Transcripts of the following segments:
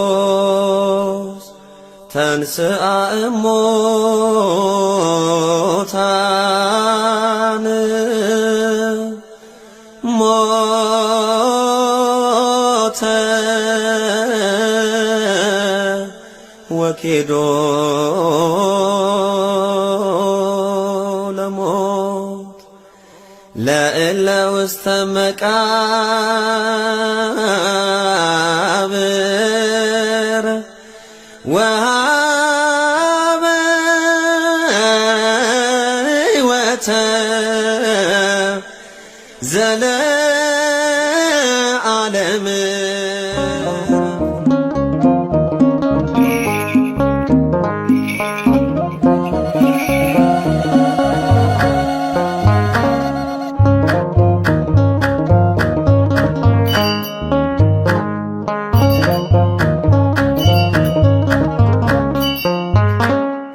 ክርስቶስ ተንሥአ እሙታን ሞተ ወኬዶ ለሞት ለእለ ውስተ መቃብር ወሀበ ሕይወተ ዘለዓለም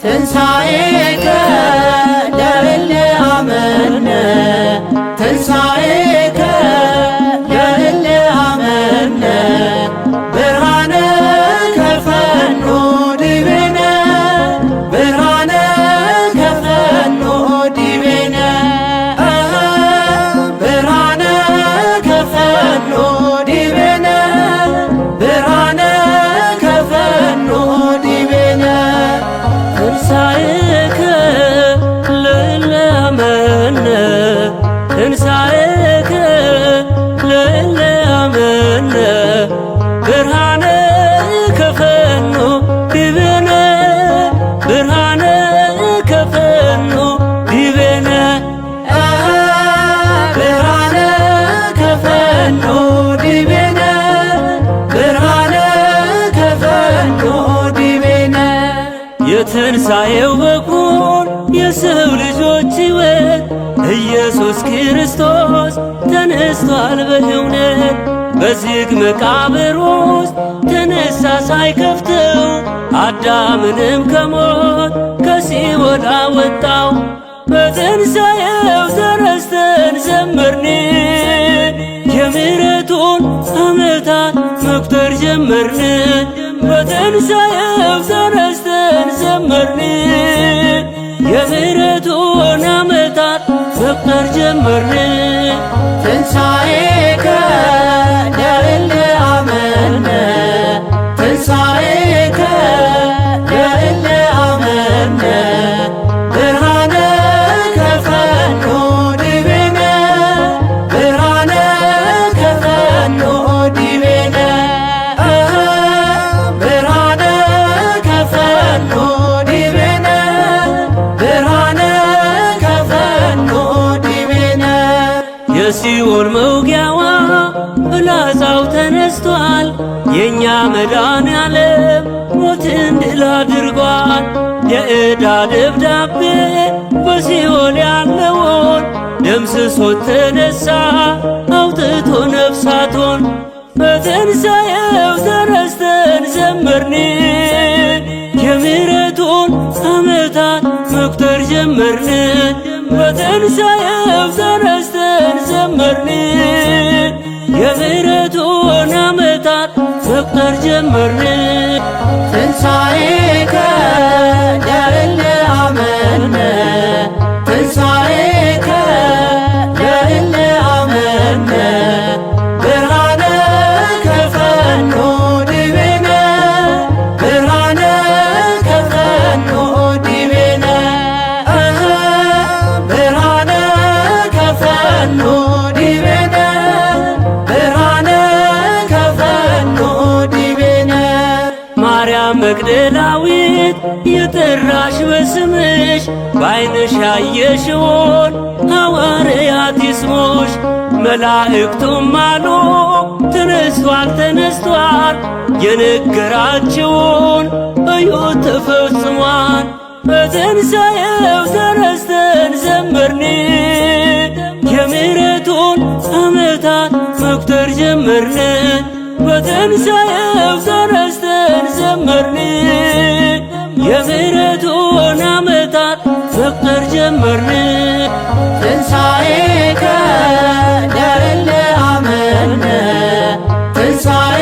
ትንሣኤከ ለእለ አመነ ትንሣኤከ ለእለ አመነ ብርሃነ ከፈኖ ዲቤነ ብርሃነ ከፈኖ ዲቤነ ብርሃነ ከፈኖ ዲቤነ ብርሃነ ከፈኖ ዲቤነ ትንሣኤከ ለእለ አመነ ትንሣኤከ ለእለ አመነ ብርሃነ ከፈኖ ዲቤነ ብርሃነ ከፈኖ ዲቤነ ብርሃነ ከፈኖ ዲቤነ ብርሃነ ከፈኖ ዲቤነ የትንሣኤው በኩር የሰው ልጆች ሕይወት ኢየሱስ ክርስቶስ ተነስቷል በእውነት በዝግ መቃብር ውስጥ ተነሳ ሳይከፍተው አዳምንም ከሞት ከሲኦል አወጣው በትንሣኤው ተረስተን ዘመርን የምሕረቱን ዓመታት መቁጠር ጀመርን በትንሣኤው ተረስተን ዘመርን የምሕረቱን ዓመታት መቁጠር ጀመርን ትንሣኤከ ለእለ አመነ ትንሣኤከ ለእለ አመነ ብርሃነ ከፈኖ ዲቤነ ብርሃነ ከፈኖ ዲቤነ ብርሃነ ከፈኖ ዲቤነ ብርሃነ ከፈኖ ዲቤነ የሲኦል መውጊያዋ ፍላጻው ተነስቷል የእኛ መድኃኔዓለም ሞትን ድል አድርጓል የዕዳ ደብዳቤ በሲኦል ያለውን ደምስሶት ተነሳ አውጥቶ ነፍሳቶን በትንሣኤው ተረስተን ዘመርን የምሕረቱን ዓመታት መቁጠር ጀመርን በትንሣኤው ተረስተን ዘመርን የምሕረቱን ዓመታት መቁጠር ጀመርን ትንሣኤከ ለእለ አመነ ትንሣኤከ ለእለ አመነ ብርሃነ ከፈኖ ዲቤነ ብርሃነ ከፈኖ ዲቤነ ብርሃነ ከፈኖ ዲቤነ ብርሃነ ከፈኖ ዲቤነ ማርያም መግደላዊት የጠራሽ በስምሽ በዓይንሽ ያየሽውን ሐዋርያት ይስሙሽ መላእክቱም አሉ ተነስቷል ተነስቷል የነገራችውን እዩት ተፈጽሟል በትንሣኤው ተረስተን ዘመርን የምሕረቱን ዓመታት መቁጠር ጀመርን በትንሣኤው ተረስተን ዘመርን የምሕረቱን ዓመታት መቁጠር ጀመርን ትንሣኤከ ለእለ አመነ ትንሣኤ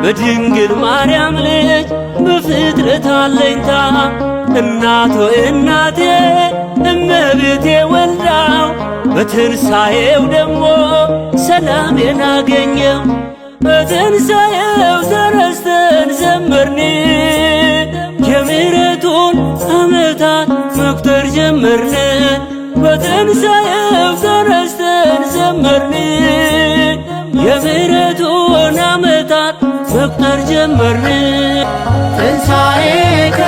በድንግል ማርያም ልጅ በፍጥረት አለኝታ እናቶ እናቴ እመቤቴ ወልዳው በትንሣኤው ደግሞ ሰላሜን አገኘው። በትንሣኤው ተረስተን ዘመርን የምሕረቱን ዓመታት መቁጠር ጀመርን። በትንሣኤው ተረስተን ዘመርን የምሕረቱን ዓመታት መቁጠር ጀመርን። ትንሣኤከ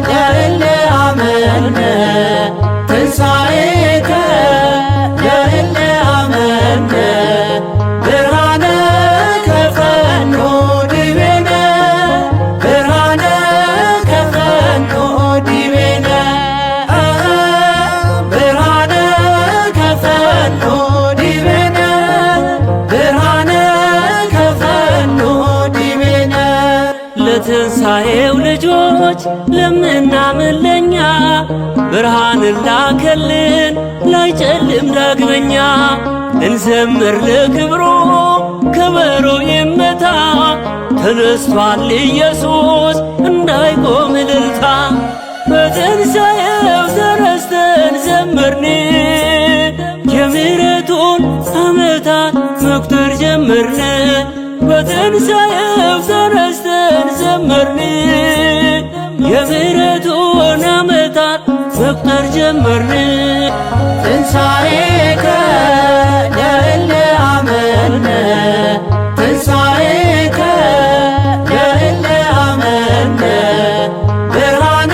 ለእለ አመነ ትንሣኤከ ለእለ አመነ ብርሃነ ከፈኖ ዲቤነ ብርሃነ ከፈኖ ዲቤነ ብርሃነ ከፈኖ ዲቤነ ብርሃነ ከፈኖ ዲቤነ ለትንሣኤው ልጆች ለምናምን ለኛ ብርሃንን ላከልን ላይጨልም ዳግመኛ። እንዘምር ለክብሩ ከበሮ ይመታ ተነስቷል ኢየሱስ እንዳይቆም እልልታ። በትንሣኤው ተረስተን ዘመርን የምሕረቱን ዓመታት መቁጠር ጀመርን። በትንሣኤው ተረስተን ዘመርን የምሕረቱን ዓመታት መቁጠር ጀመርን። ትንሣኤከ ለእለ አመነ ትንሣኤከ ለእለ አመነ ብርሃነ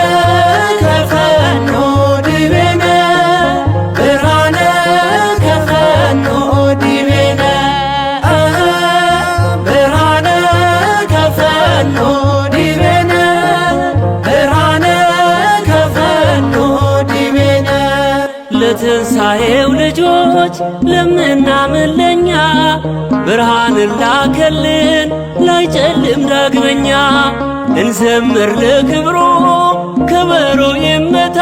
ከፈኖ ዲቤነ ብርሃነ ከፈኖ ዲቤነ ብርሃነ ከፈኖ ዲቤነ ብርሃነ ከፈኖ ዲቤነ ለትንሣኤው ልጆች ለምናምን ለኛ ብርሃንን ላከልን ላይጨልም ዳግመኛ። እንዘምር ለክብሩ ከበሮ ይመታ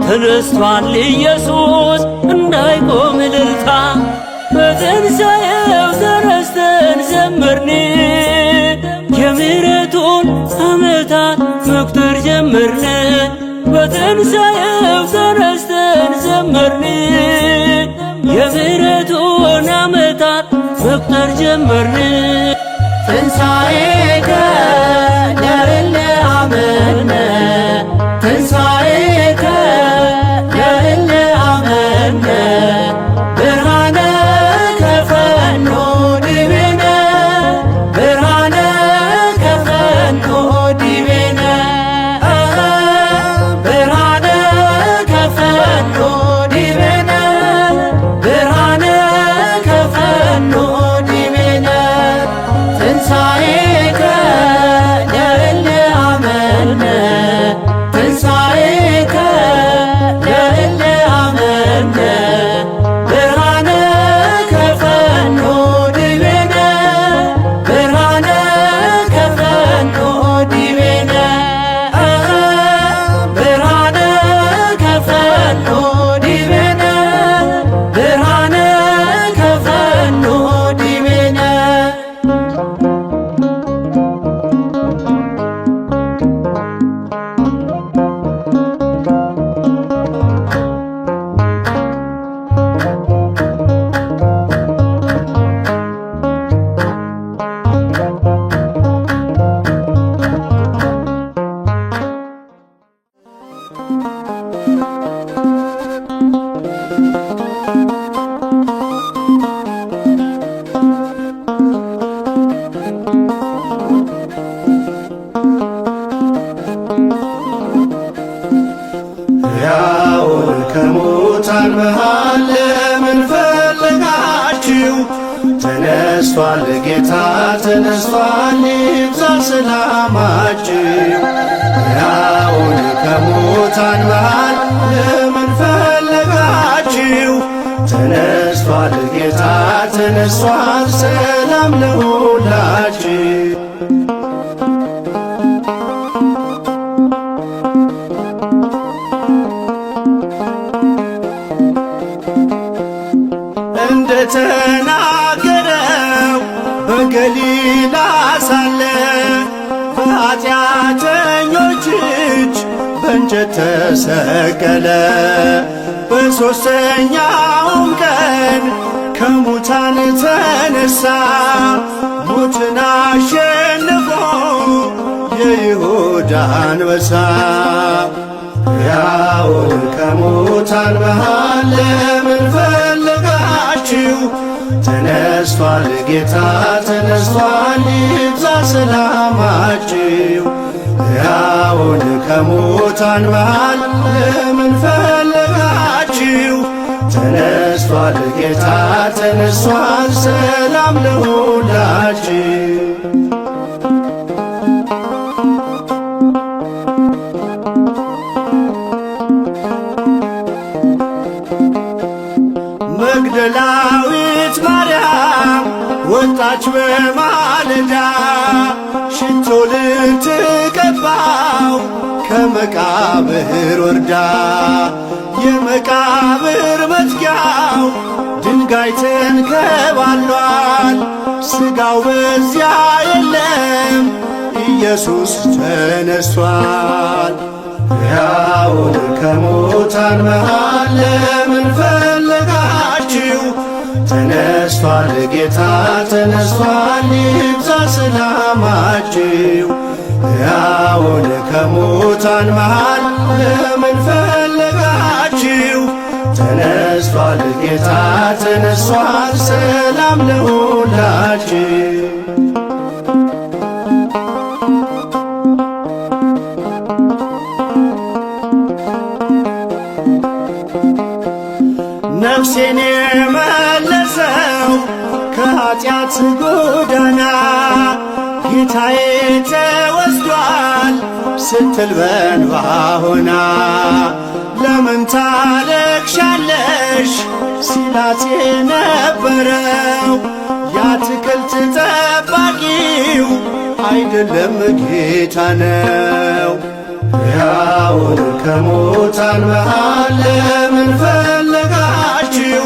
ተነስቷል ኢየሱስ እንዳይቆም እልልታ። በትንሣኤው ተረስተን ዘመርን የምሕረቱን ዓመታት መቁጠር ጀመርን። በትንሣኤው ተረስተን ዘመርን የምሕረቱን ዓመታት መቁጠር ጀመርን። ትንሣኤከ ለእለ አመነ ትንሣኤከ ለእለ አመነ ብርሃነ ከፈኖ ዲቤነ ብርሃነ ከፈኖ ዲቤነ ብርሃነ ከፈኖ ዲቤነ ብርሃነ ከፈኖ ዲቤነ ትንሣኤከ ለእለ አመነ ትንሣኤከ ለእለ አመነ ብርሃነ ከፈኖ ዲቤነ ብርሃነ ከፈኖ ዲቤነ ብርሃነ ከፈኖ ዲቤነ ብርሃነ ከፈኖ ዲቤነ ሕያውን ከሙታን መሃል ለምን ፈለጋችሁ? ተነስቷል ጌታ ተነስቷል ይብዛ ሰላማችሁ። ሕያውን ከሙታን መሃል ለምን ፈለጋችሁ? ተነስቷል ጌታ ተነስቷል ሰላም ለሁላችሁ። እንደተናገረው በገሊላ ሳለ በኃጢአተኞች እጅ በእንጨት ተሰቀለ። በሦስተኛውም ቀን ከሙታን ተነሣ። ሞትን አሸንፎ የይሁዳ አንበሳ ሕያውን ከሙታን መሃል ለምን ፈለጋችሁ? ተነስቷል ጌታ ተነስቷል፣ ይብዛ ሰላማችሁ። ሕያውን ከሙታን መሃል ለምን ፈለጋችሁ? ተነስቷል ጌታ ተነስቷል፣ ሰላም ለሁላችሁ። መግደላዊት ማርያም ወጣች በማለዳ ሽቶ ልትቀባው ከመቃብር ወርዳ። የመቃብር መዝጊያው ድንጋይ ተንከባሏል፣ ሥጋው በዚያ የለም ኢየሱስ ተነስቷል። ሕያውን ከሙታን መሃል ለምን ፈለጋችሁ? ተነስቷል ጌታ ተነስቷል፣ ይብዛ ሰላማችሁ። ሕያውን ከሙታን መሃል ለምን ፈለጋችሁ? ተነስቷል ጌታ ተነስቷል፣ ሰላም ለሁላችሁ። ነፍሴን የመለሰው ከኃጢአት ጎዳና ጌታዬ ተወስዷል ስትል በእንባ ሆና። ለምን ታለቅሻለሽ ሲላት የነበረው የአትክልት ጠባቂው አይደለም ጌታ ነው። ሕያውን ከሙታን መሃል ለምን ፈለጋችሁ?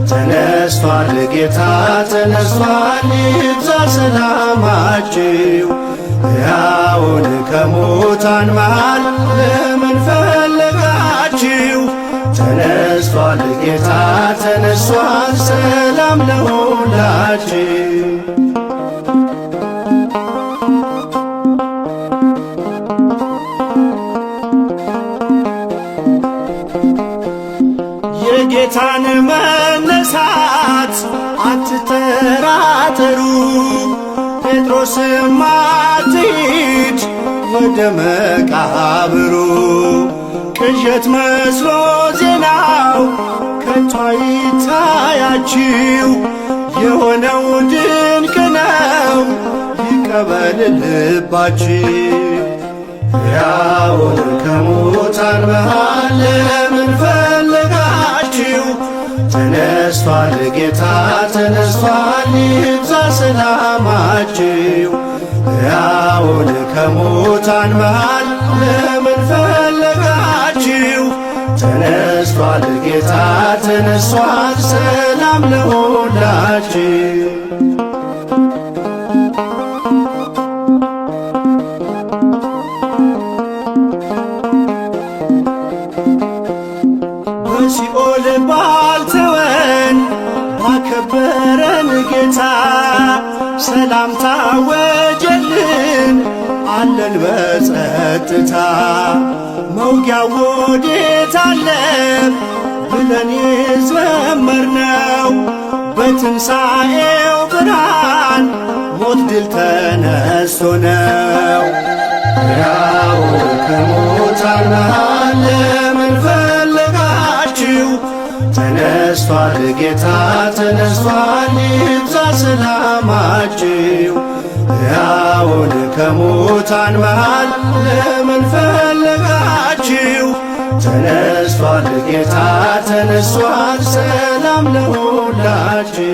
ተነስቷል ጌታ ተነስቷል፣ ይብዛ ሰላማችሁ። ሕያውን ከሙታን መሃል ለምን ፈለጋችሁ? ተነስቷል ጌታ ተነስቷል፣ ሰላም ለሁላችሁ። የጌታን መነሳት አትጠራጠሩ። ጴጥሮስም አትሂድ ወደ መቃብሩ። ቅዠት መስሎ ዜናው ከቶ አይታያችሁ፣ የሆነው ድንቅ ነው ይቀበል ልባችሁ። ሕያውን ከሙታን መሃል ለምን ፈለጋችሁ? ተነስቷል ጌታ ተነስቷል፣ ይብዛ ሰላማችሁ። ሕያውን ከሙታን መሃል ለምን ፈለጋችሁ? ተነስቷል ጌታ ተነስቷል፣ ሰላም ለሁላችሁ። በሲኦል ባልተወን ባከበረን ጌታ ሰላምታ ወጀልን አለን በጸጥታ። መውጊያው ወዴት አለ ብለን የዘመርነው በትንሣኤው ብርሃን ሞት ድል ተነስቶ ነው። ሕያውን ከሙታን መሃል ለምን ፈለጋችሁ? ተነስቷል ጌታ ተነስቷል፣ ይብዛ ሰላማችሁ። ሕያውን ከሙታን መሃል ለምን ፈለጋችሁ? ተነስቷል ጌታ ተነስቷል፣ ሰላም ለሁላችሁ።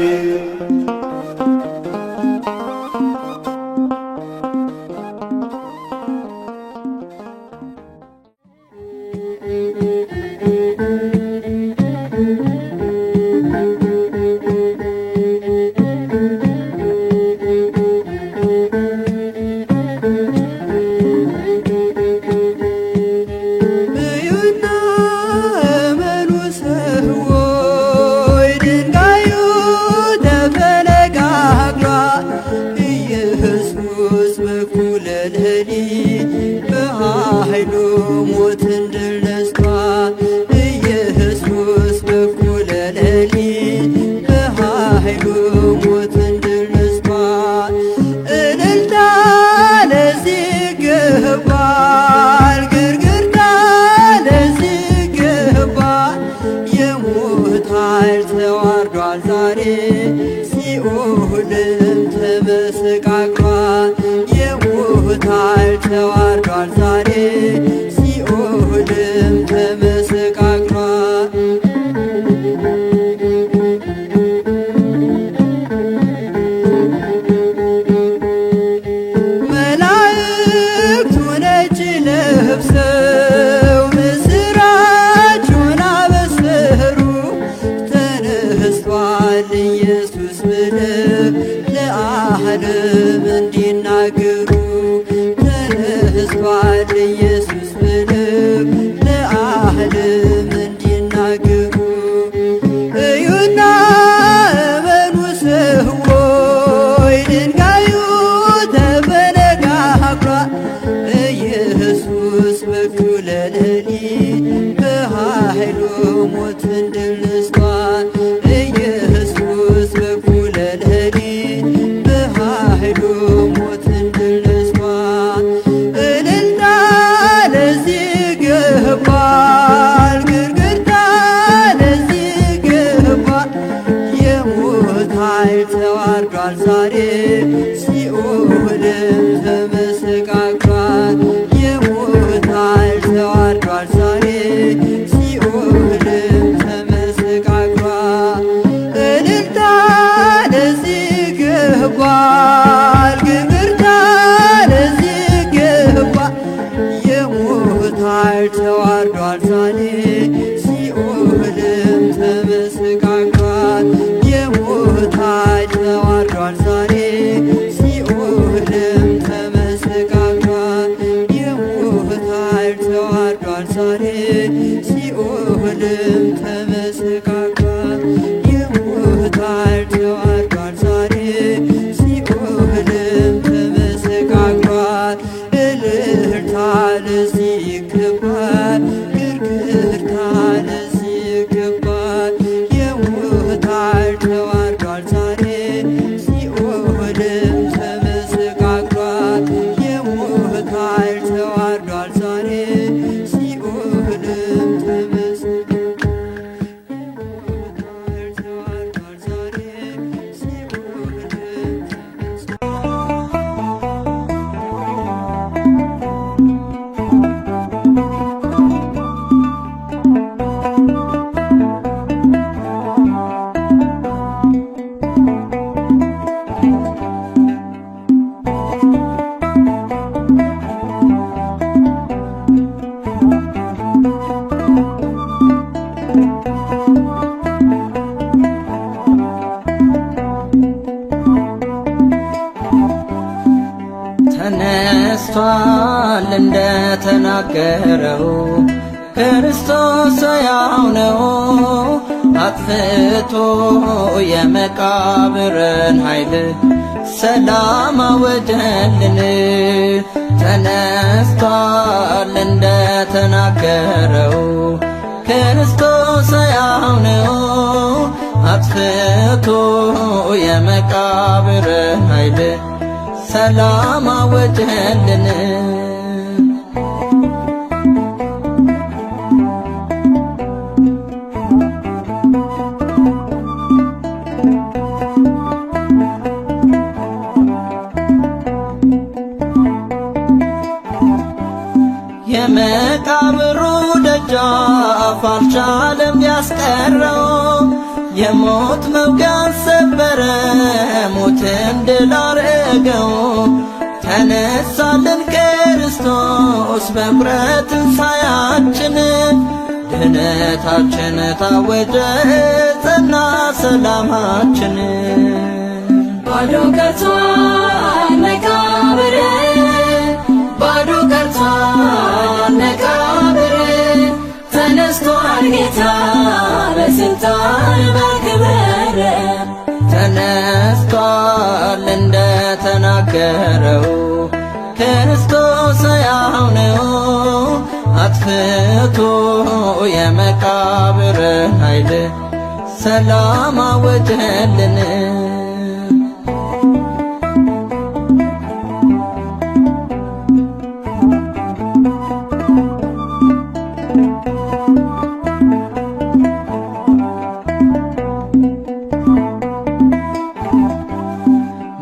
ኢየሱስ በኩለ ሌሊት በኃይሉ ሞትን ድል ነስቷል። ኢየሱስ በኩለ ሌሊት በኃይሉ ሞትን ድል ነስቷል። እልልታ ለዚህ ይገባል፣ ግርግርታ ለዚህ ይገባል። የሞት ኃይል ተዋርዷል ዛሬ ሲኦልም ተመሰቃቅሏል። የሞት ኃይል ተዋርዷል ዛሬ ሲኦልም ተመሰቃቅሏል። መላእክቱ ነጭ ለብሰው ምስራቹን አበሰሩ። ተነስቷል ኢየሱስ ብለው ለዓለም እንዲናገሩ። ተነስቷል ኢየሱስ ብለው ለዓለም እንዲናገሩ። እዩና እመኑ ሰዎች ድንጋዩ ተፈነቃቅሏል። ኢየሱስ በኩለ ሌሊት በኃይሉ ሞትን ድል ነስቷል። ኢየሱስ በኩለ ሌሊት በኃይሉ ሞትን ድል ነስቷል። እልልታ ለዚህ ይገባል፣ ግርግርታ ለዚህ ይገባል። የሞት ኃይል ተዋርዷል ዛሬ ሲኦልም ተመሰቃቅሏል። የሞት ኃይል ተዋርዷል ዛሬ ሲኦልም ተመሰቃቅሏል። እልልታ ለዚህ ይገባል፣ ግርግርታ ለዚህ ይገባል። የሞት ኃይል ተዋርዷል ዛሬ ሲኦልም ተመሰቃቅሏል። የሞት ኃይል ተዋርዷል ዛሬ ሲኦልም ተመሰቃቅሏል። የሞት ኃይል ተዋርዷል ዛሬ ሲኦልም ተመሰቃቅሏል። የሞት ኃይል ተዋርዷል ዛሬ ሲኦልም ተመሰቃቅሏል። እልልታ ለዚህ ይገባል፣ ግርግርታ ለዚህ ይገባል። የሞት ኃይል ተዋርዷል ዛሬ ሲኦልም ተመሰቃቅሏል። የሞት ኃይል ተዋርዷል ዛሬ ሲኦልም ተመሰቃቅሏል። የሞት ኃይል ተዋርዷል ዛሬ ሲኦልም ተነስቷል እንደተናገረው ክርስቶስ ሕያው ነው። አጥፍቶ የመቃብርን ኃይል ሰላም አወጀልን። ተነስቷል እንደተናገረው ክርስቶስ ሕያው ነው። አጥፍቶ የመቃብርን ኃይል ሰላም አወጀልን። የመቃብሩ ደጃፍ አልቻለም ሊያስቀረው። የሞት መውጊያን ሰበረ፣ ሞትን ድል አረገው። ተነሳልን ክርስቶስ በኩረ ትንሣኤያችን፣ ድኅነታችን ታወጀ ጸና ሰላማችን። ባዶ ቀርቷል መቃብር፣ ባዶ ቀርቷል መቃብር፣ ተነስቷል ጌታ በስልጣን በክብር። ተነስቷል እንደተናገረው ሕያው ነው አጥፍቶ የመቃብርን ኃይል ሰላም አወጀልን።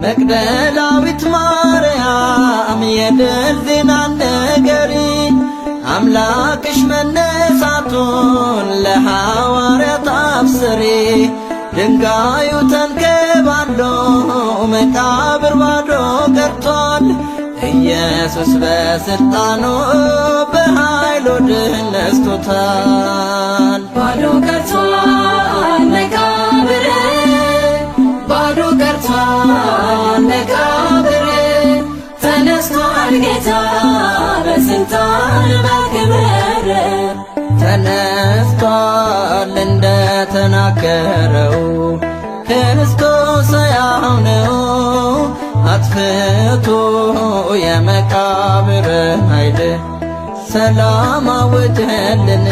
መግደላዊት ማርያም የድል ዜናን ንገሪ አምላክሽ መነሳቱን ለሐዋርያት አብስሪ። ድንጋዩ ተንከባሎ መቃብር ባዶ ቀርቷል። ኢየሱስ በሥልጣኑ በኃይሉ ድል ነስቶታል። ባዶ ቀርቷል መቃብር ባዶ ቀርቷል መቃብር ተነስቷል ጌታ በስልጣን በክብር ተነስቷል እንደተናገረው ክርስቶስ ሕያው ነው አጥፍቶ የመቃብርን ኃይል ሰላም አወጀልን።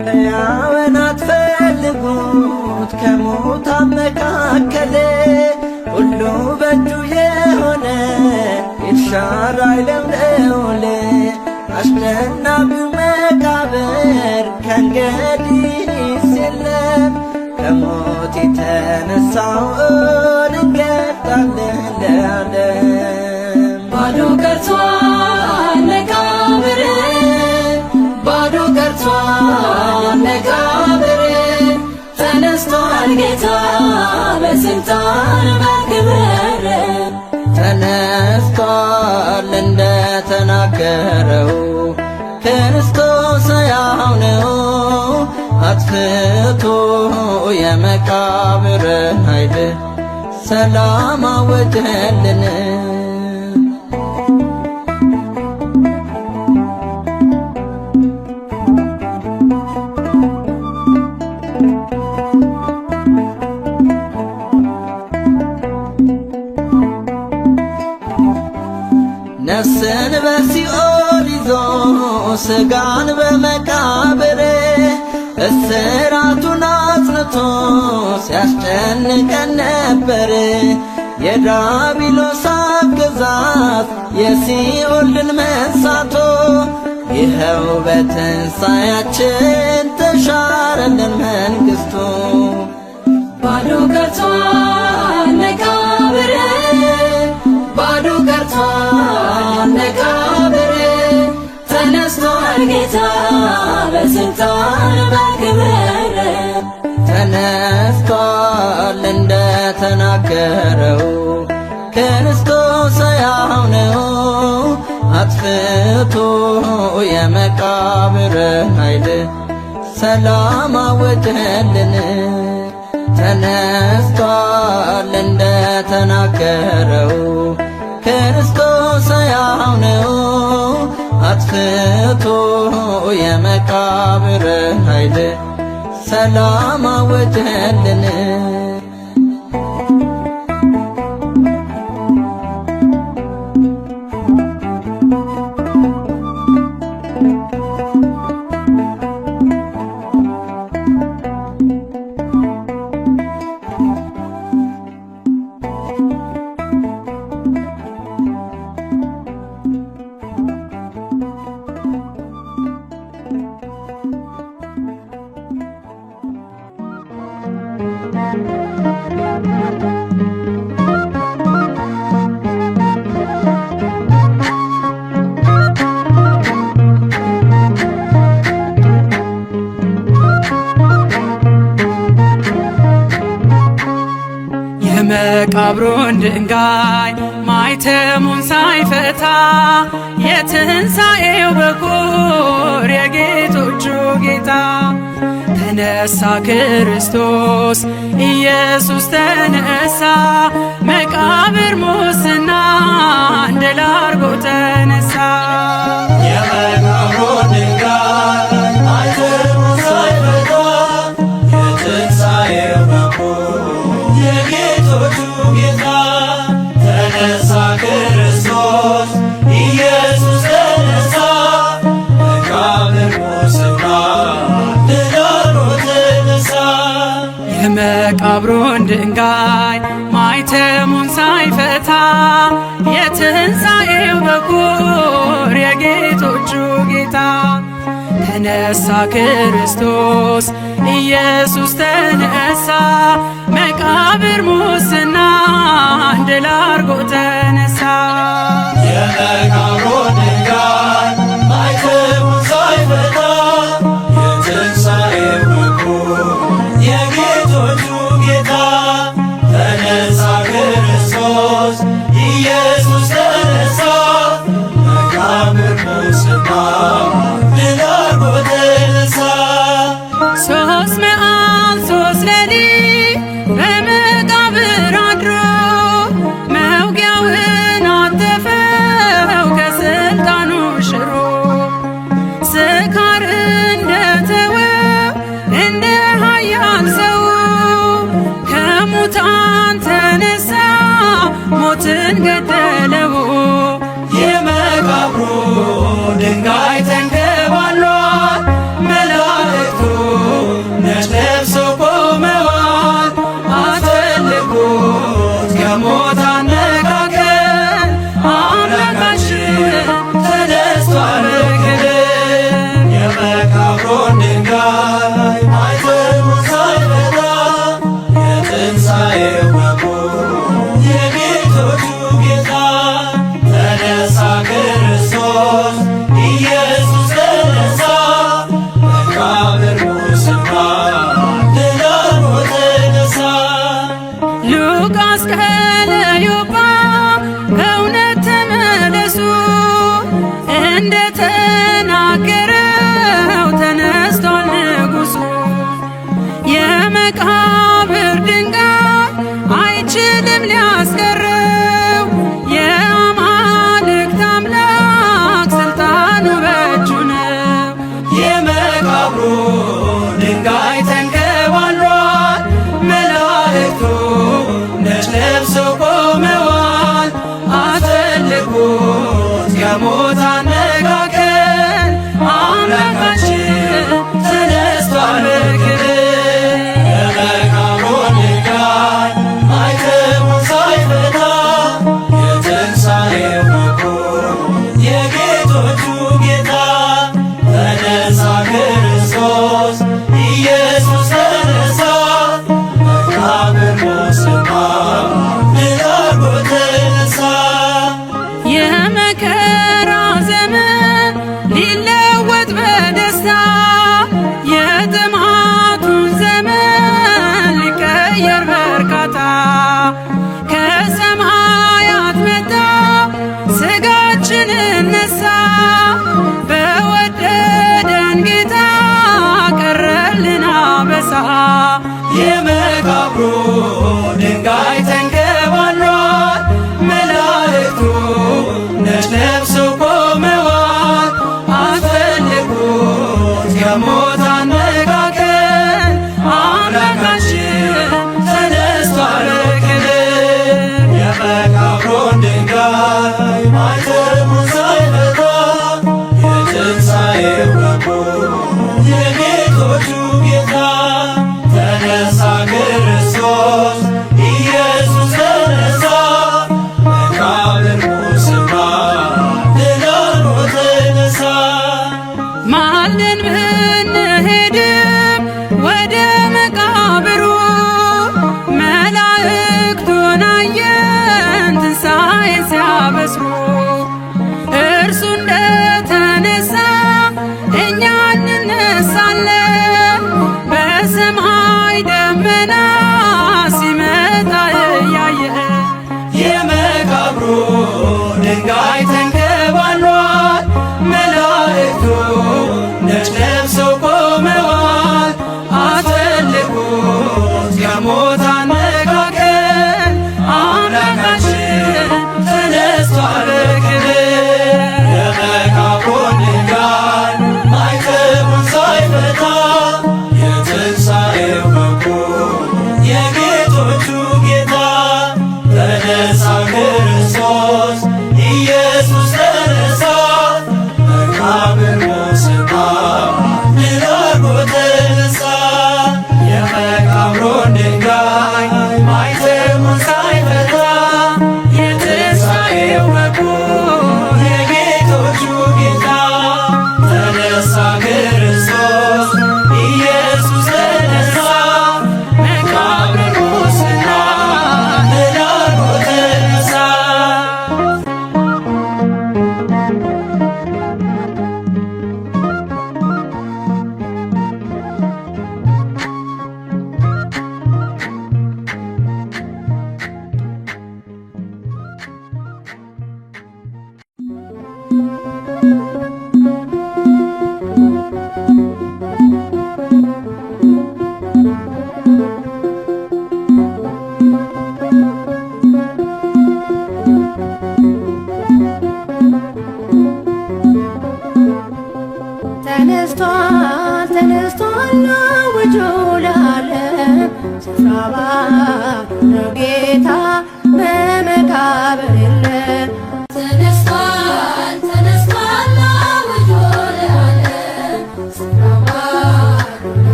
ሕያውን አትፈልጉት ከሙታን መካከል ሁሉ በእጁ የሆነ ኤልሻዳይ አይለምልውል። አስደናቂው መቃብር ከእንግዲህስ የለም ከሞት የተነሣውን እንገልጣለን ለዓለም። ባዶ ቀርቷል መቃብር ባዶ ቀርቷል መቃብር ተነስቷል ጌታ በስልጣን በክብር ተነስቷል እንደተናገረው ክርስቶስ ሕያው ነው አጥፍቶ የመቃብርን ኃይል ሰላም አወጀልን። ነፍስን በሲኦል ይዞ ሥጋን በመቃብር እስራቱን አጽንቶ ሲያስጨንቀን ነበር። የዲያብሎስ አገዛዝ የሲኦል ድል መንሳቶ ይኸው በትንሣኤያችን ተሻረልን መንግሥቱ። ባዶ ቀርቷል መቃብር ባዶ ቀርቷል መቃብር ተነስቷል ጌታ በስልጣን በክብር ተነስቷል እንደተናገረው ክርስቶስ ሕያው ነው አጥፍቶ የመቃብርን ኃይል ሰላም አወጀልን። ተነስቷል እንደተናገረው ክርስቶስ ሕያው ነው አጥፍቶ የመቃብርን ኃይል ሰላም አወጀልን። የመቃብሩን ድንጋይ ማይተሙን ሳይፈታ የትንሣኤው በኩር የጌቶቹ ጌታ ተነሳ ክርስቶስ ኢየሱስ ተነሳ መቃብር ሙስና ድል አድርጎ ተነሳ ተነሳ ክርስቶስ ኢየሱስ ተነሳ መቃብር ሙስና ድል አርጎ ተነሳ። የመቃብሩ ድንጋይ ማኅተሙን ሳይፈታ የትንሣኤው መኩ የጌቶቹ ጌታ ተነሳ ክርስቶስ ኢየሱስ ተነሳ መቃብር ሙስና ድል አርጎ ተነሳ። 3 መዓልት 3 ሌሊት በመቃብር አድሮ መውጊያውን አተፈው ከስልጣኑ ሽሮ ስካር እንደተወው እንደ ኃያል ሰው ከሙታን ተነሳ ሞትን ገደለው። የመቃብሩ ድንጋይ ተንከባሏል መላእክቱ ነጭ ለብሰው ቆመዋል አትልቁት ከሞት አነጋገር አምላካችን ተነስቷል በክብር። የመቃብሩን ድንጋይ ማኅተሙን ሳይፈታ የትንሣኤው መኩ የጌቶቹ ጌታ ተነሳ ክርስቶስ ኢየሱስ ተነሳ መቃብር ሙስና ድል አርጎ ተነሳ። ሉቃስ ከለዮጳ በእውነት ተመለሱ እንደ ተናገረው ተነስቷል ንጉሡ። የመቃብር ድንጋይ አይችልም ሊያስቀረው የአማልክት አምላክ ስልጣኑ በእጁ ነው። የመቃብሩ ድንጋይ ተንከባሏል መላእክቱ ነጭ ለብሰው ቆመዋል አትልቁት ከሞት አነጋገር አምላካችን ተነስቷል በክብር። የመቃብሩን ድንጋይ ማኅተሙን ሳይፈታ የትንሣኤው መኩ የጌቶቹ ጌታ ተነሳ ክርስቶስ ኢየሱስ ተነሳ መቃብር ሙስና ድል አርጎ ተነሳ። የመከራ ዘመን ሊለወጥ በደስታ የጥማቱን ዘመን ሊቀየር በርካታ ከሰማያት መጣ ሥጋችንን ነሳ በወደደን ጌታ ቀረልን አበሳ። የመቃብሩ ድንጋይ ተንከባሏል መላእክቱ ነጭ ለብሰው ቆመዋል አትፈልጉት ከሞት አነጋገር አምላካችን ተነስቷል በክብር። የመቃብሩን ድንጋይ ማኅተሙን ሳይፈታ የትንሣኤው መኩ የጌቶቹ ጌታ ተነሳ ክርስቶስ ኢየሱስ ተነሳ መቃብር ሙስና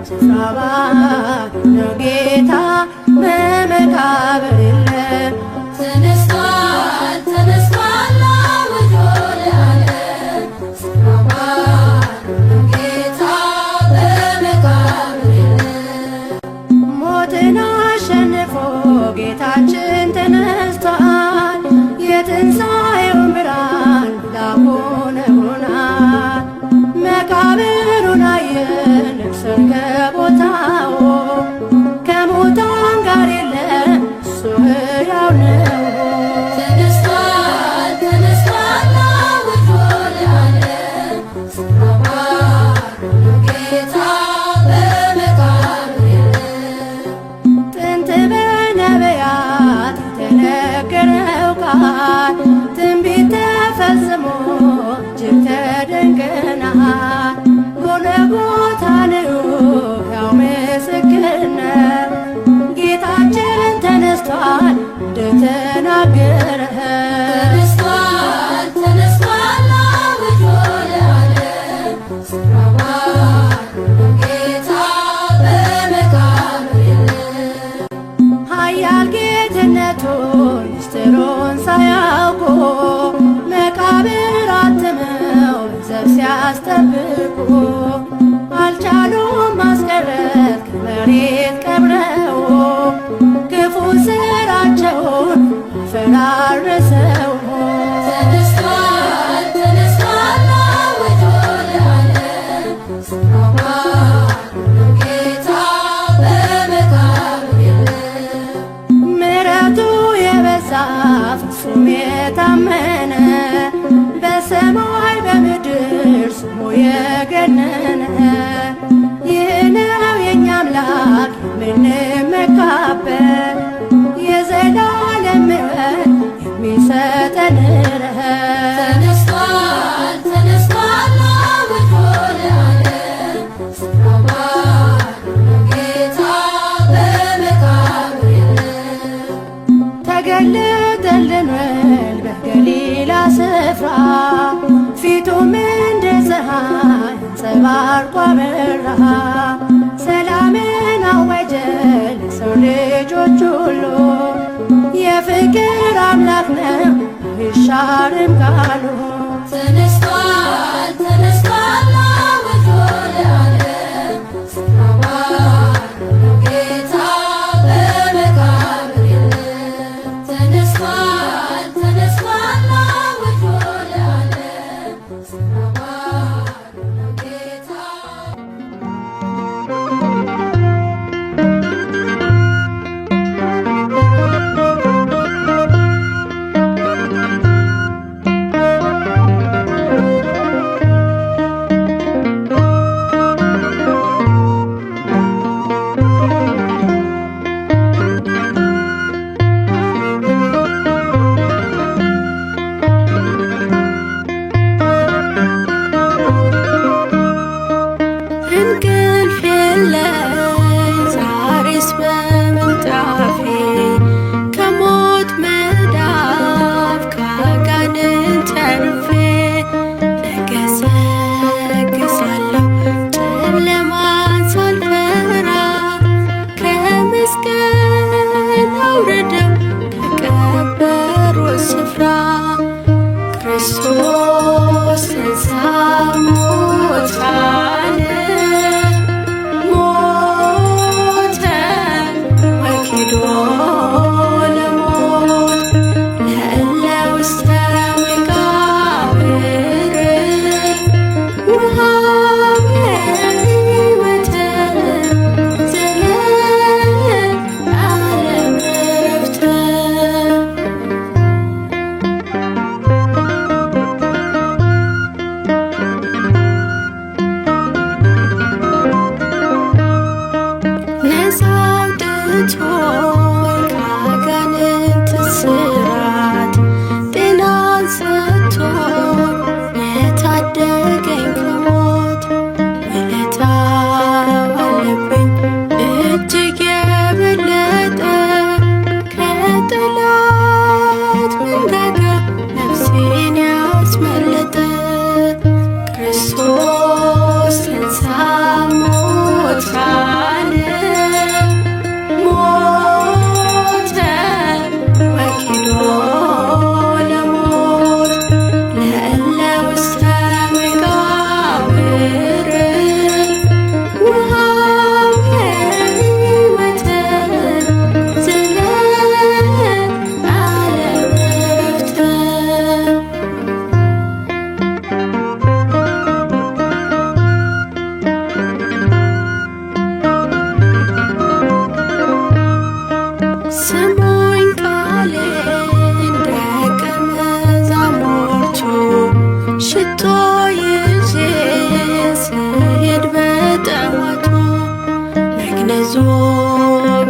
ስፍራ ባለው ጌታ በመቃብር የለም። ተነስቷል ተነስቷል አውጆ ለዓለም ስፍራ ባለው ጌታ በመቃብር የለም። ሞትን አሸንፎ ጌታችን ተነስቷል። የትንሣኤውን ብርሃን ላብ ሆኖናል። መቃብሩን አየን ነግሠን ከቦታው ከሙታን ጋር የለም እሱ ሕያው ነው። ተነስቷል ተነስቷል አውጆ ለዓለም ስፍራ ባለው ጌታ በመቃብር የለም። ጥንት በነቢያት የተነገረው ቃል ትንቢት ተፈጽሞ እጅግ ተደንቀናል። ጎልጎታ ነው ሕያው ምስክር ነው። ጌታችን ተነስቷል እንደተናገረ ተነስቷል ተነስቷል አውጆ ለዓለም ስፍራ ባለው ጌታ በመቃብር የለም። ኃያል ጌትነቱን ምስጢሩን ሳያውቁ መቃብር አትመው ዘብ ሲያስጠብቁ አልቻሉም ማስቀረት ከመሬት ቀብረው ክፉ ስራቸውን ፈራረሰው። ተነስቷል ተነስቷል አውጆ ለዓለም ስፍራ ባለው ጌታ በመቃብር የለም። ምሕረቱ የበዛ ፍጹም የታመነ በሰማይ በምድር ስሙ የገነነ ይህ ነው የእኛ አምላክ የምንመካበት የዘላለም ሕይወት የሚሰጠን ረፍት። ተነስቷል ተነስቷል አውጆ ለዓለም ስፍራ ባለው ጌታ በመቃብር የለም። ተገለጠልን ወል በገሊላ ስፍራ ፊቱም እንደ ፀሐይ አንጸባርቆ አበራ። ሰላምን አወጀ ለሰው ልጆች ሁሉ የፍቅር አምላክ ነው አይሻርም ቃሉ። ተነስቷል ተነስቷል አውጆ ለዓለም ስፍራ ባለው ጌታ በመቃብር የለም። ተነስቷል ተነስቷል አውጆ ለዓለም ስፍራ ባለው ጌታ እንቅልፍ የለኝ ዛሬስ በምንጣፌ ከሞት መዳፍ ከአጋንንት ተርፌ እገሰግሳለሁ ጨለማን ሳልፈራ ከመስቀል አውርደው ከቀበሩት ስፍራ ክርስቶስ ተንሥአ እሙታን ሞተ ስሙኝ ቃሌን ደቀ መዛሙርቱ ሽቶ ይዤ ስሄድ በጠዋቱ መግነዙ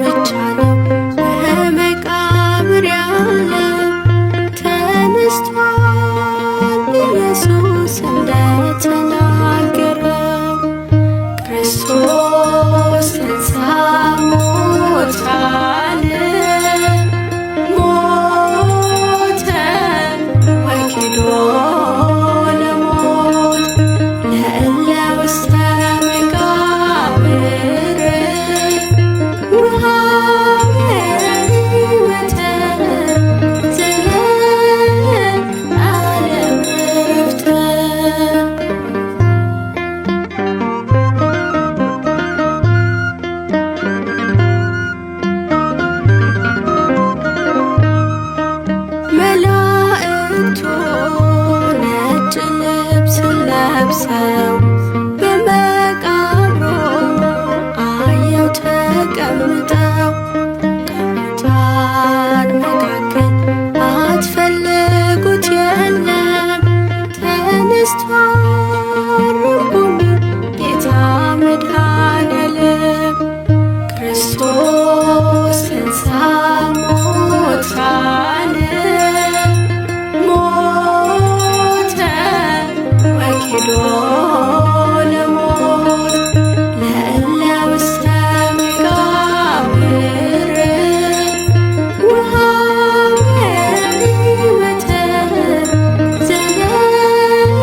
ብቻ ነው በመቃብር ያለው ተነስቷል ኢየሱስ እንደተናገረው ክርስቶስ ተንሥአ እሙታን ሞተ ወኪሎ ለሞት ለእለ ውስተ መቃብር ወሀበ ሕይወተ ዘለዓለም ዕረፍተ። መላእክቱ ነጭ ልብስ ለብሰው በመቃብሩ አየው ተቀምጠው ከሙታን መካከል አትፈልጉት የለም ተነስቷል ርጉም ጌታ መድኃኔዓለም ክርስቶስ ተንሥአ እሙታን ሞተ ወኪሎ ለሞት ለእለ ውስተ መቃብር ወሀበ ሕይወተ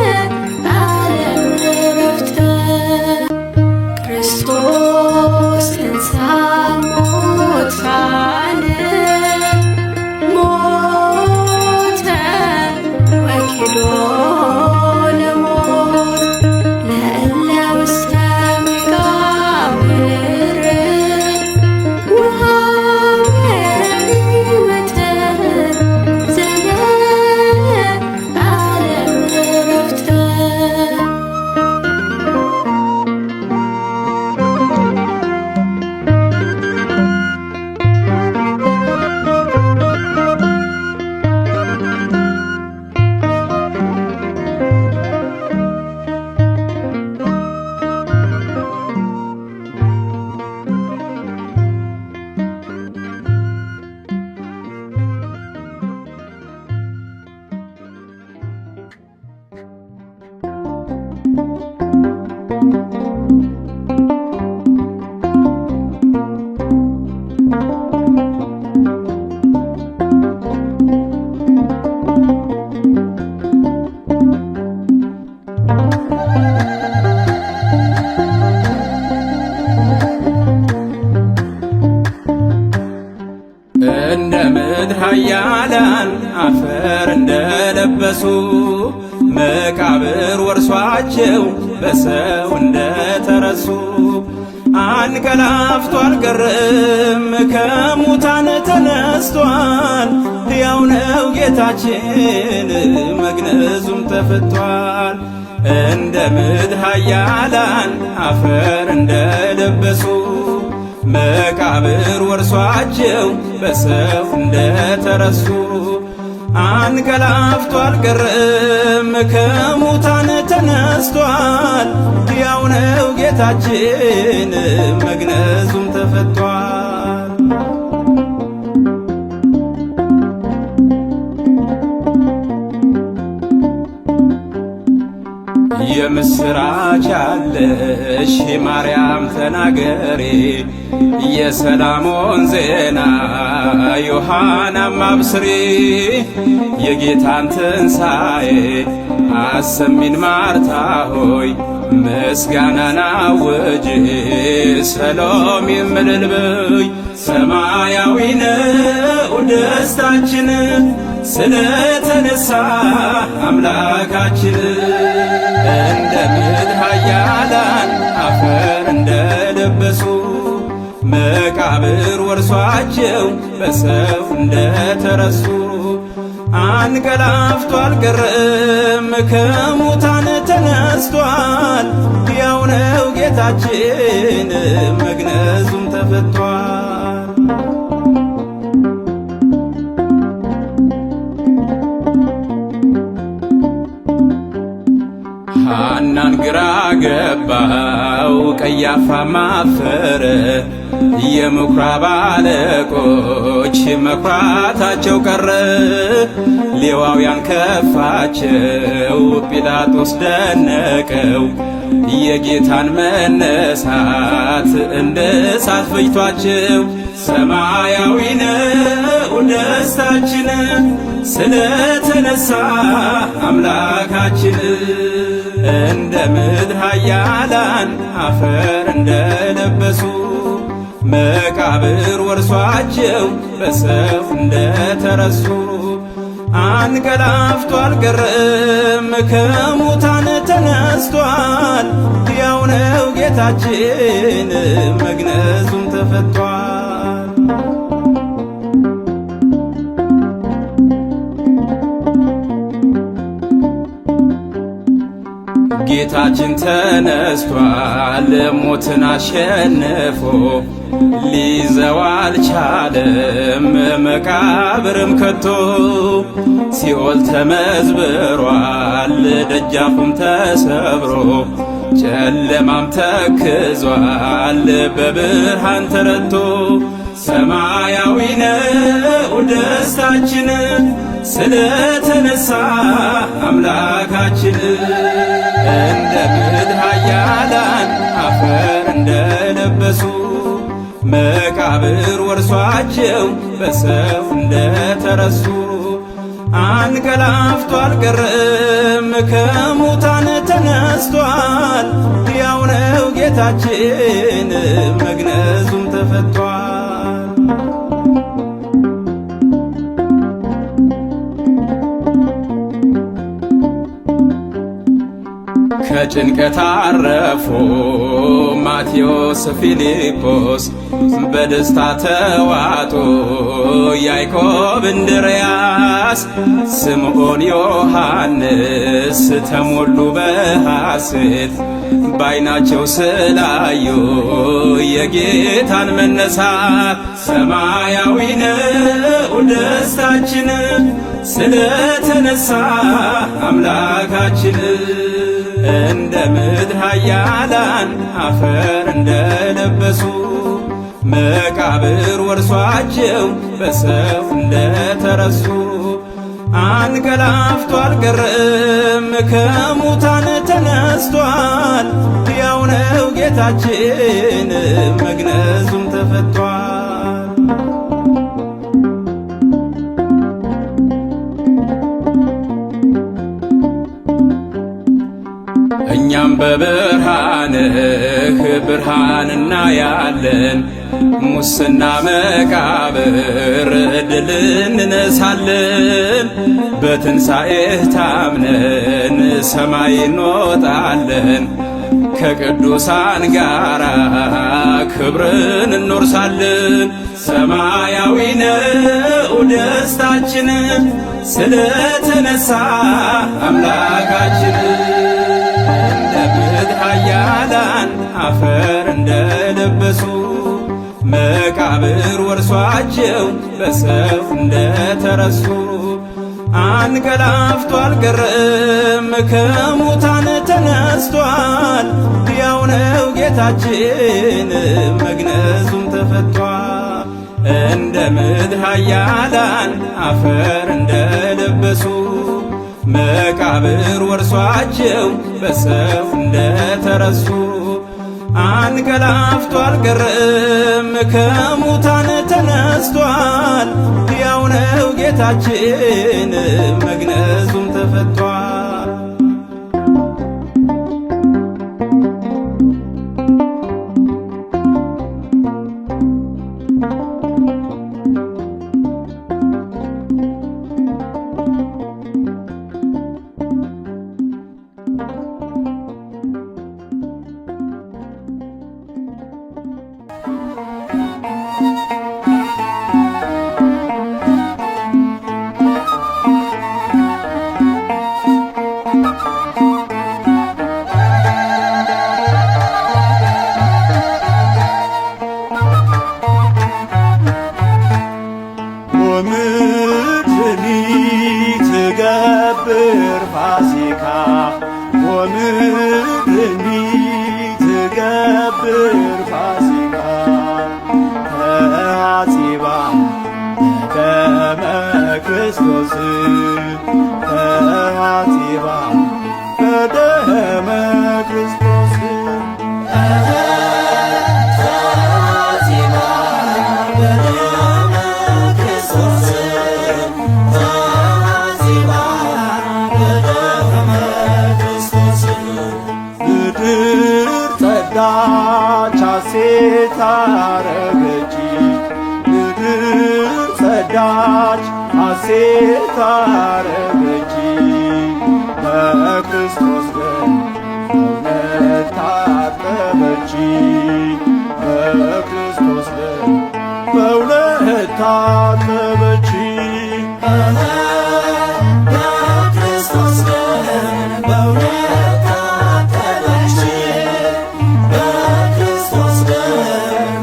ዘለዓለም ዕረፍተ። ክርስቶስ ተንሥአ እሙታን ሞተ ወኪሎ ለሞት ለእለ ውስተ መቃብር ወሀበ ሕይወተ ዘለዓለም ዕረፍተ። እንደ ምድር ኃያላን አፈር እንደለበሱ መቃብር ወርሷቸው በሰው እንደተረሱ አንቀላፍቶ አልቀረም ከሙታን ተነስቷል። ሕያው ነው ጌታችን መግነዙም ተፈቷል። እንደ ምድር ኃያላን አፈር እንደለበሱ መቃብር ወርሷቸው በሰው እንደተረሱ አንቀላፍቶ አልቀረም ከሙታን ተነስቷል። ሕያው ነው ጌታችን መግነዙም ተፈቷል። የምስራች ያለሽ ማርያም ተናገሪ የሰላሞን ዜና ዮሐናም አብስሪ የጌታን ትንሣኤ አሰሚን ማርታ ሆይ ምስጋናን አውጅ ሰሎም እልል በይ ሰማያዊ ነው ደስታችን ስለተነሳ አምላካችን እንደ ምድር ኃያላን አፈር እንደለበሱ መቃብር ወርሷቸው በሰው እንደተረሱ አንቀላፍቶ አልቀረም ከሙታን ተነስቷል። ሕያው ነው ጌታችን መግነዙም ተፈቷል። ሰማው ቀያፋም አፈረ። የምኵራብ አለቆች መኩራታቸው ቀረ። ሌዋውያን ከፋቸው ጲላጦስ ደነቀው። የጌታን መነሳት እንደ እሳት ፈጅቷቸው ሰማያዊ ነው ደስታችን ስለተነሳ አምላካችን። እንደ ምድር ኃያላን አፈር እንደለበሱ መቃብር ወርሷቸው በሰፍ እንደተረሱ አንቀላፍቶ አልቀረም ከሙታን ተነስቷል። ሕያው ነው ጌታችን መግነዙም ተፈቷል። ጌታችን ተነስቷል ሞትን አሸንፎ ሊይዘው አልቻለም መቃብርም ከቶ። ሲኦል ተመዝብሯል ደጃፉም ተሰብሮ ጨለማም ተክዟል በብርሃን ተረቶ። ሰማያዊ ነው ደስታችን ስለተነሳ አምላካችን። እንደ ምድር ኃያላን አፈር እንደለበሱ መቃብር ወርሷቸው በሰፍ እንደተረሱ አንቀላፍቶ አልቀረም ከሙታን ተነስቷል። ሕያው ነው ጌታችን መግነዙም ተፈቷል። ከጭንቀት አረፉ ማቴዎስ ፊልጶስ በደስታ ተዋጡ ያዕቆብ እንድርያስ ስምዖን ዮሐንስ ተሞሉ በሐሴት ባይናቸው ስላዩ የጌታን መነሳት። ሰማያዊ ነው ደስታችን ስለተነሳ አምላካችን። እንደ ምድር ኃያላን አፈር እንደለበሱ መቃብር ወርሷቸው በሰፍ እንደተረሱ አንቀላፍቶ አልቀረም ከሙታን ተነስቷል። ሕያው ነው ጌታችን መግነዙም ተፈቷል። እኛም በብርሃንህ ብርሃን እናያለን። ሙስና መቃብር ድል እንነሳለን። በትንሣኤህ ታምነን ሰማይ እንወጣለን። ከቅዱሳን ጋራ ክብርን እንወርሳለን። ሰማያዊ ነው ደስታችን ስለተነሳ አምላካችን። እንደ ምድር ኃያላን አፈር እንደለበሱ መቃብር ወርሷቸው በሰፍ እንደተረሱ አንቀላፍቶ አልቀረም ከሙታን ተነስቷል። ሕያው ነው ጌታችን መግነዙም ተፈቷል። እንደ ምድር ኃያላን አፈር እንደለበሱ መቃብር ወርሷቸው በሰፍ እንደተረሱ አንቀላፍቶ አልቀረም ከሙታን ተነስቷል። ሕያው ነው ጌታችን መግነዙም ተፈቷል። ፋሲካ ተሐጺባ በደመ ክርስቶስ ተሐጺባ በደመ ክርስቶስ ጸዳች ሐሴት አረገች ምድር ጸዳች ሐሴት አረገች በክርስቶስ ደም በእውነት ታጠበች በክርስቶስ ደም በእውነት ታጠበች በክርስቶስ ደም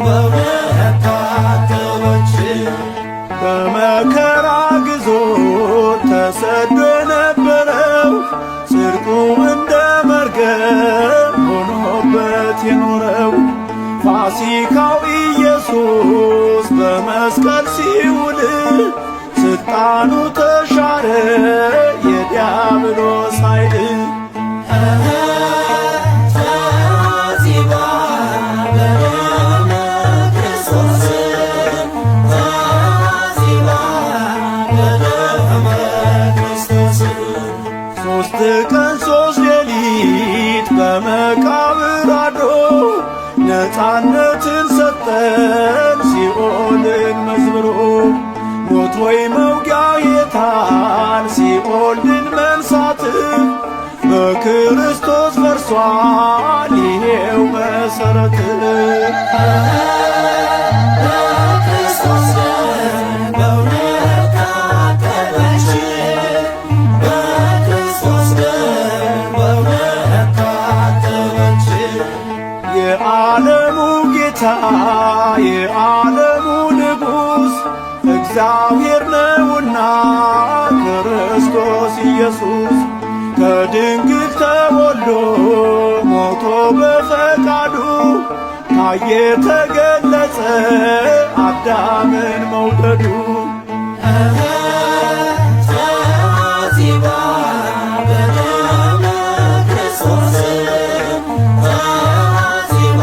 በእውነት ታጠበች በመከራ ግዞት ተሰዶ የነበረው ጽድቁ እንደ መርገም ሆኖበት የኖረው ፋሲካው ኢየሱስ በመስቀል ሲውል ስልጣኑ ተሻረ የዲያብሎስ ኃይል ሦስት ቀን ሦስት ሌሊት በመቃብር አድሮ ነፃነትን ሰጠን ሲኦልን መዝብሮ ሞት ወይ መውጊያ የታል ሲኦል ድል መንሳት በክርስቶስ ፈርሷል ይሄው መሠረት በክርስቶስ ደም በእውነት ታጠበች በክርስቶስ ደም በእውነት ታጠበች የዓለሙ ጌታ የዓለሙ ንጉሥ እግዚአብሔር ነውና ክርስቶስ ኢየሱስ ከድንግል ተወልዶ ሞቶ በፈቃዱ ታየ ተገለጸ አዳምን መውደዱ ተሐጺባ በደመ ክርስቶስ ተሐጺባ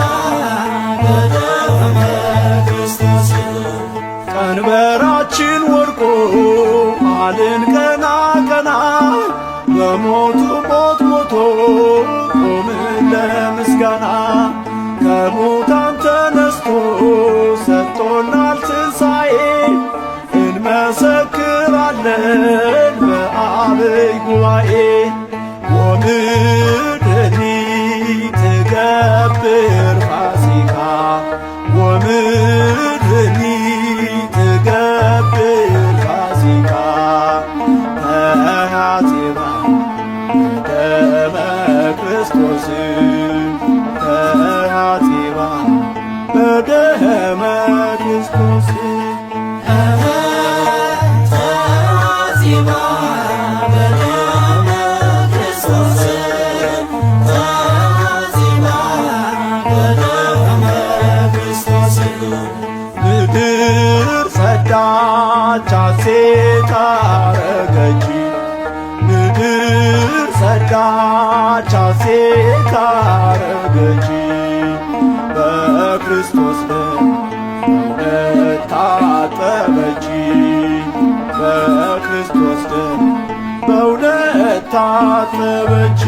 በደመ ክርስቶስ ቀንበራችን ወድቆ አልን ቀና ቀና በሞቱ ሞት ሞቶ ቆምን ለምስጋና ከሙታን ተነስቶ ሰጥቶናል ትንሣኤ እንመሰክራለን በአብይ ጉባኤ ወምድሪ ትገብር ፋሲካ ወምድሪ ትገብር ፋሲካ ተሐጺባ በደመ ክርስቶስ ተሐጺባ በደመ ክርስቶስ ተሐጺባ በደመ ክርስቶስ ተሐጺባ በደመ ክርስቶስ ምድር ጸዳች ሐሴት አረገች ምድር ጸዳች ሐሴት አረገች በክርስቶስ ደም በእውነት ታጠበች በክርስቶስ ደም በእውነት ታጠበች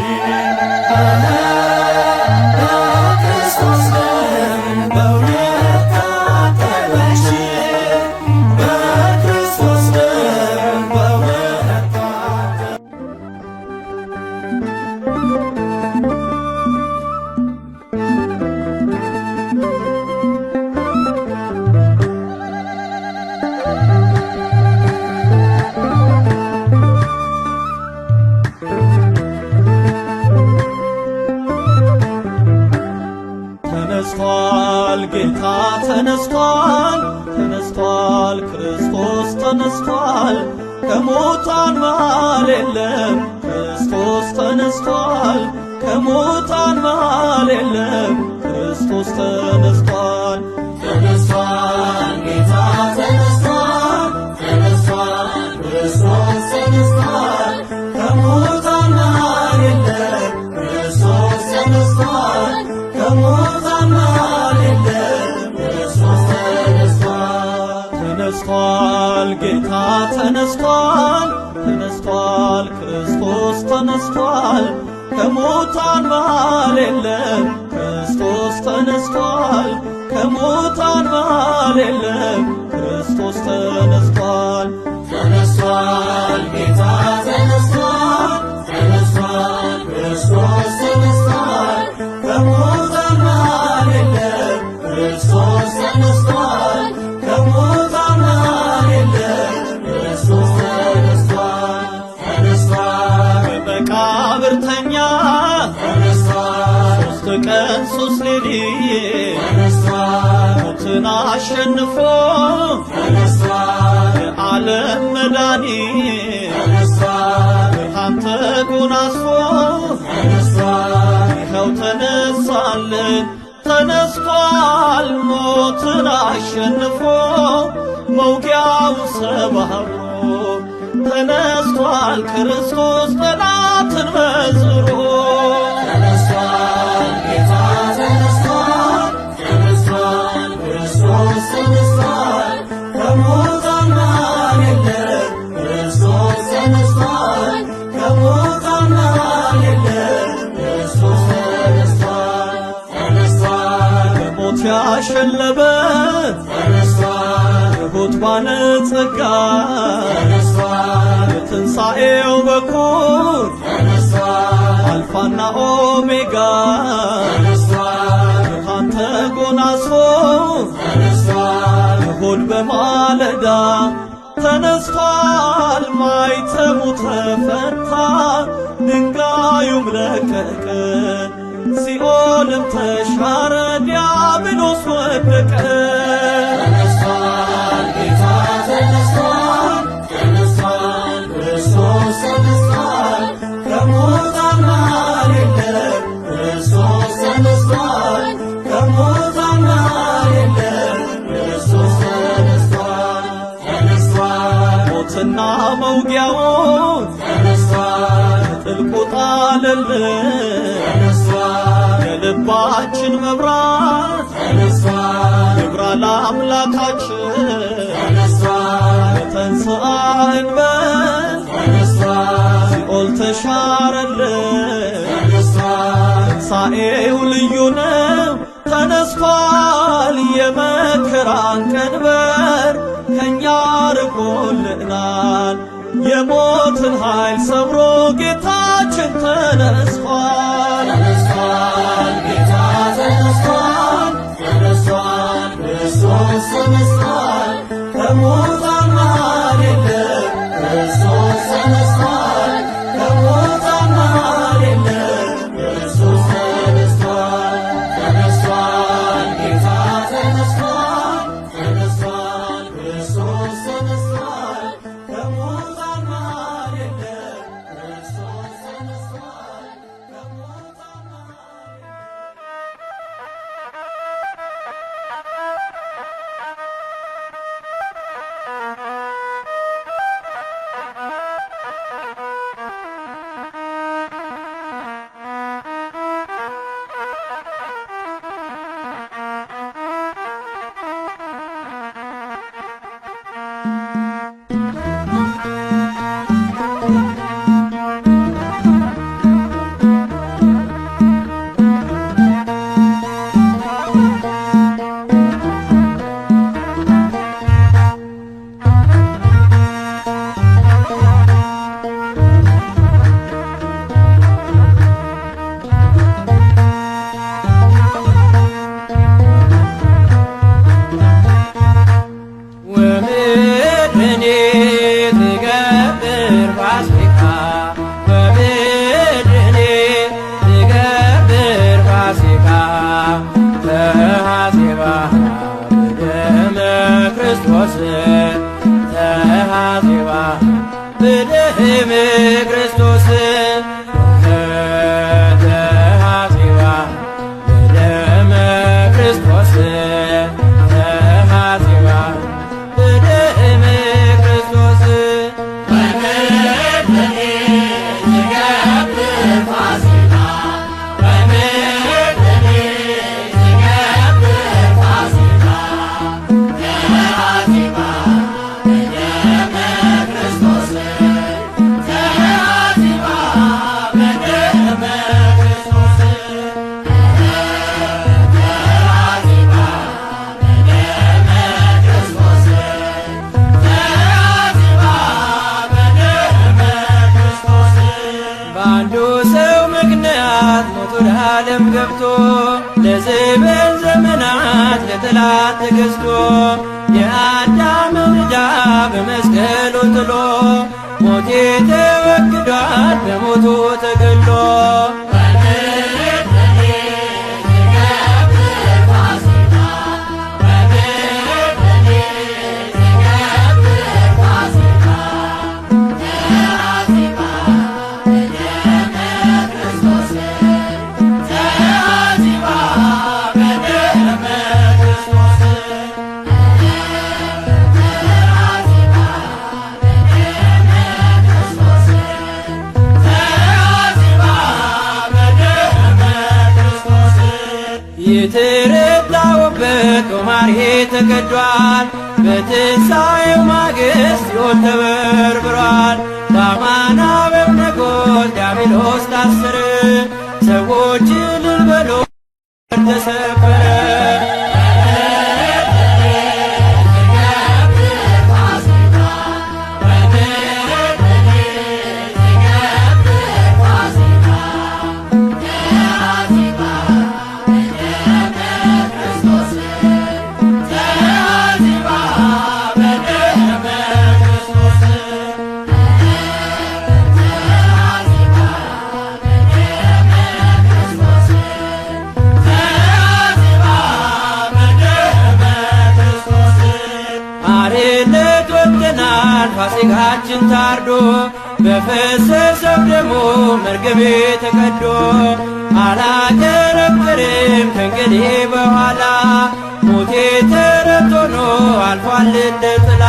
በክርስቶስ ደም በእውነት ታጠበች በክርስቶስ ደም በእውነት ተነስቷል ጌታ ተነስቷል ተነስቷል ክርስቶስ ተነስቷል ከሙታን መሃል የለም ክርስቶስ ተነስቷል ከሙታን መሃል የለም ክርስቶስ ክርስቶስ ተነስቷል። ተነስቷል ጌታ ተነስቷል፣ ተነስቷል ክርስቶስ ተነስቷል፣ ከሙታን መሃል የለም ክርስቶስ ተነስቷል፣ ከሙታን መሃል የለም ክርስቶስ ተነስቷል። ተነስቷል ጌታ ተነስቷል፣ ተነስቷል ክርስቶስ ተነስቷል፣ ከሙታን መሃል የለም ክርስቶስ ተነስቷል፣ ከሙታን መሃል የለም ክርስቶስ ተነስቷል። ተነስቷል ጌታ ተነስቷል፣ ተነስቷል ክርስቶስ ተነስቷል፣ ከሙታን መሃል የለም ክርስቶስ ተነስቷል፣ ከሙታን መሃል የለም ክርስቶስ ተነስቷል። ተነስቷል በመቃብር ተኛ ተነስቷል፣ 3 ቀን 3 ሌሊት ተነስቷል ሞትን አሸንፎ ተነስቷል፣ የዓለም መድኃኒት ተነስቷል ብርሃን ተጎናጽፎ ተነስቷል፣ ይኸው ተነሳልን ተነስቷል ሞትን አሸንፎ መውጊያው ሰባብሮ ተነስቷል ክርስቶስ ጠላትን መዝብሮ። ተነስቷል ጌታ ተነስቷል፣ ተነስቷል ክርስቶስ ተነስቷል፣ ከሙታን መሃል የለም ክርስቶስ ተነስቷል፣ ከሙታን መሃል የለም ክርስቶስ ተነስቷል። ተነስቷል በሞት ያሸለበ ተነስቷል፣ የሞት ባለጸጋ ተነስቷል የትንሣኤው በኩር ተነስቷል፣ አልፋና ኦሜጋ ተነስቷል ብርሃን ተጎናጽፎ ተነስቷል፣ እሁድ በማለዳ ተነስቷል ማይተሙ ተፈታ ድንጋዩም ለቀቀ ሲኦልም ተሻረ ዲያብሎስ ወደቀ። ተነስቷል ጌታ ተነስቷል፣ ተነስቷል ክርስቶስ ተነስቷል፣ ከሙታን መሃል የለም ክርስቶስ ተነስቷል፣ ከሙታን መሃል የለም ክርስቶስ ተነስቷል። ተነስቷል ሞትና መውጊያውን ተነስቷል፣ ጥልቁ ጣለልን ተነስቷል የልባችን መብራት ተነስቷል፣ ይብራ ለአምላካችን ተነስቷል ተንሥአ እንበል ተነስቷል፣ ሲኦል ተሻረልን ተነስቷል ትንሣኤው ልዩ ነው ተነስቷል የመከራን ቀንበር ከእኛ ርቆልናል የሞትን ኃይል ሰብሮ ጌታችን ተነስቷል። ተነስቷል ጌታ ተነስቷል፣ ተነስቷል ክርስቶስ ተነስቷል፣ ከሙታን መሃል የለም ክርስቶስ ተነስቷል፣ ከሙታን መሃል የለም ክርስቶስ ተነስቷል። ተነስቷል ጌታ ተነስቷል፣ ተነስቷል ክርስቶስ ተነስቷል፣ ከሙታን መሃል የለም ክርስቶስ ተነስቷል፣ ከሙታን መሃል በደም ክርስቶስ ተሐሲባ በደም ትዕግሥቱ የአዳምን ዕዳ በመስቀሉ ጥሎ ሞቴ ተወግዷል በሞቱ ተገሎ የተረታውበት ጦማሬ ተቀዷል። በትንሣኤው ማግስት ሲኦል ተበርብሯል። በአማናዊው ንጉሥ ዲያብሎስ ታሰረ። ሰዎች እልል በሉ ተሰበረ። ፋሲካችን ታርዶ በፈሰሰው ደሙ መርገሜ ተቀዶ አላከረከርም ከእንግዲህ በኋላ ሞቴ ተረት ሆኖ አልፏል እንደ ጥላ።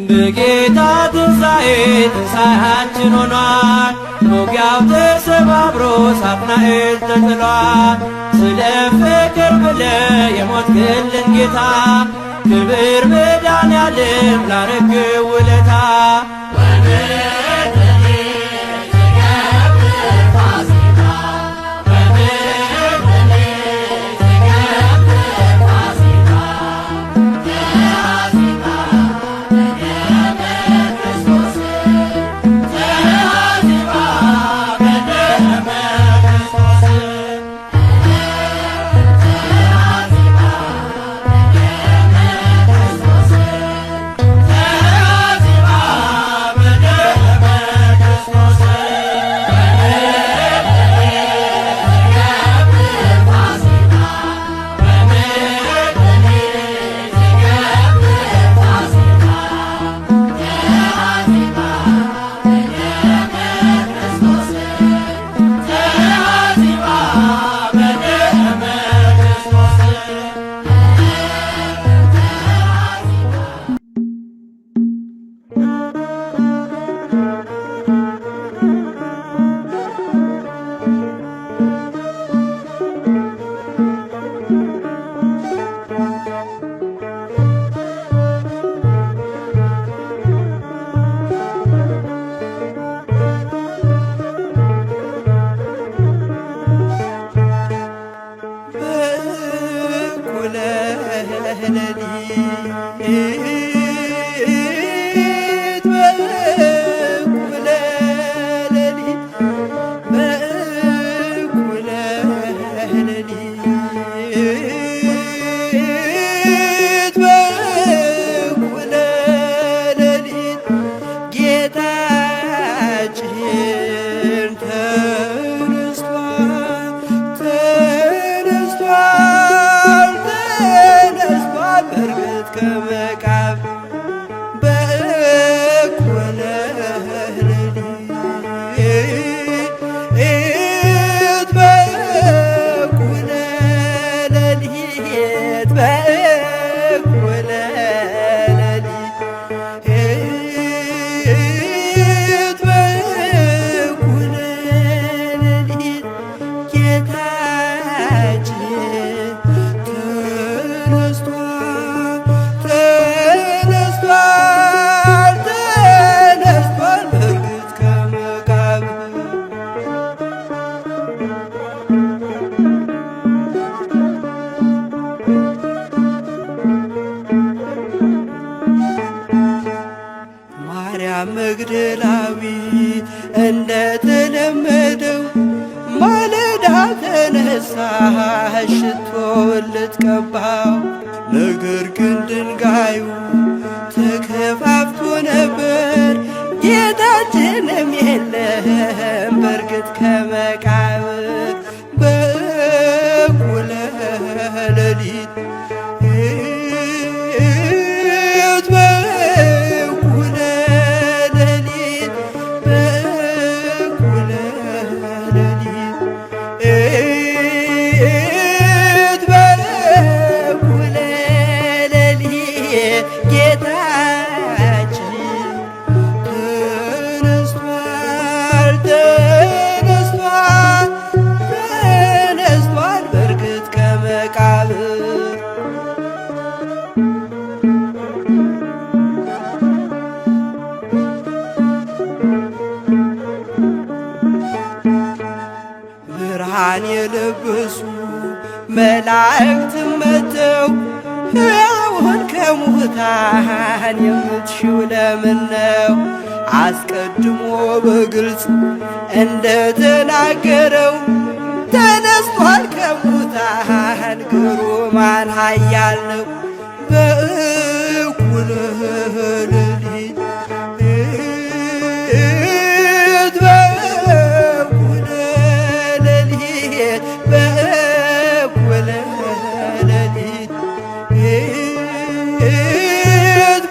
በጌታ ትንሣኤ ትንሣኤያችን ሆኗል። ሞጊያው ተሰባብሮ ሳጥናኤል ተጥሏል። ስለ ፍቅር ብለ የሞትክልን ጌታ ክብር መድኃኔዓለም ላረግህ ውለታ ሽቶውን ልትቀባው፣ ነገር ግን ድንጋዩ ተከፋፍቶ ነበር። ጌታችንም የለም በእርግጥ ከመቃብር። በእኩለ ሌሊት በእኩለ ሌሊት በእኩለ ሌሊት በእኩለ ሌሊት ጌታችን ተነስቷል ተነስቷል ተነስቷል በእርግጥ ከመቃብር። ብርሃን የለበሱ መላእክትም መጥተው ሕያውን ከሙታን የምትሽው ለምን ነው? አስቀድሞ በግልጽ እንደተናገረው ተነስቷል ከሙታን ግሩማን ኃያል ነው። በእኩለ ሌሊት በእኩለ ሌሊት በእኩለ ሌሊት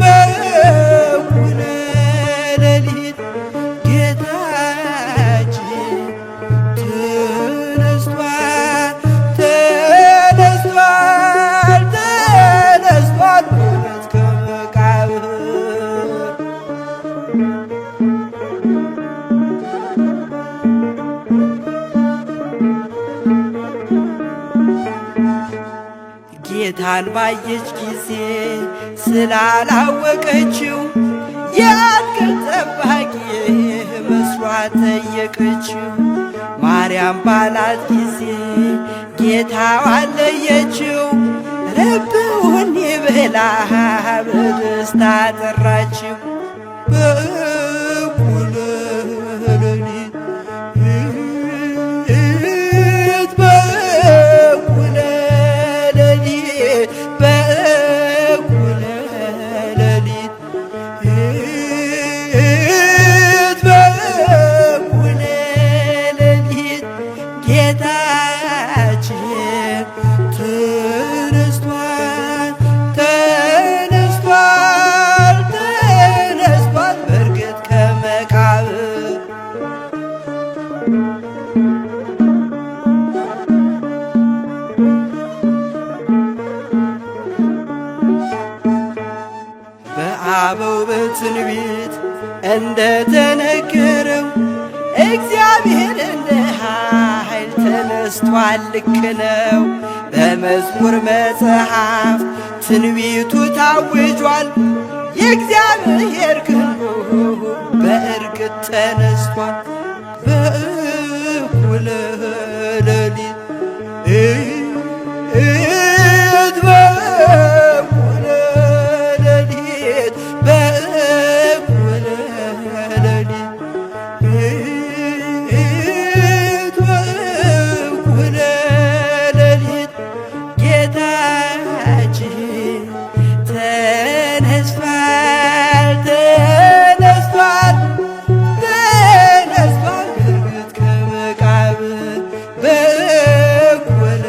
በእኩለ ሌሊት ጌታችን ተነስቷል ተነስቷል ተነስቷል በእውነት ከመቃብር። ጌታን ባየች ጊዜ ስላላወቀችው የአትክልት ጠባቂ መስሏት ጠየቀችው። ማርያም ባላት ጊዜ ጌታዋን ለየችው። ረብሁኒ ብላ በደስታ ጠራችው። በእኩለ ሌሊት በእኩለ ሌሊት በእኩለ ሌሊት በእኩለ ሌሊት ጌታችን ተነስቷል ተነስቷል ተነስቷል በእርግጥ ከመቃብር። በአበው በትንቢት እንደተነገረው እግዚአብሔር እንደ ኃይል ተነስቷል ልክ ነው። በመዝሙር መጽሐፍ ትንቢቱ ታውጇል። የእግዚአብሔር ክንዱ በእርግጥ ተነስቷል። በእኩለ ሌሊት በእኩለ ሌሊት በእኩለ ሌሊት በእኩለ ሌሊት ጌታችን ተነስቷል ተነስቷል ተነስቷል በእርግጥ ከመቃብር። በእኩለ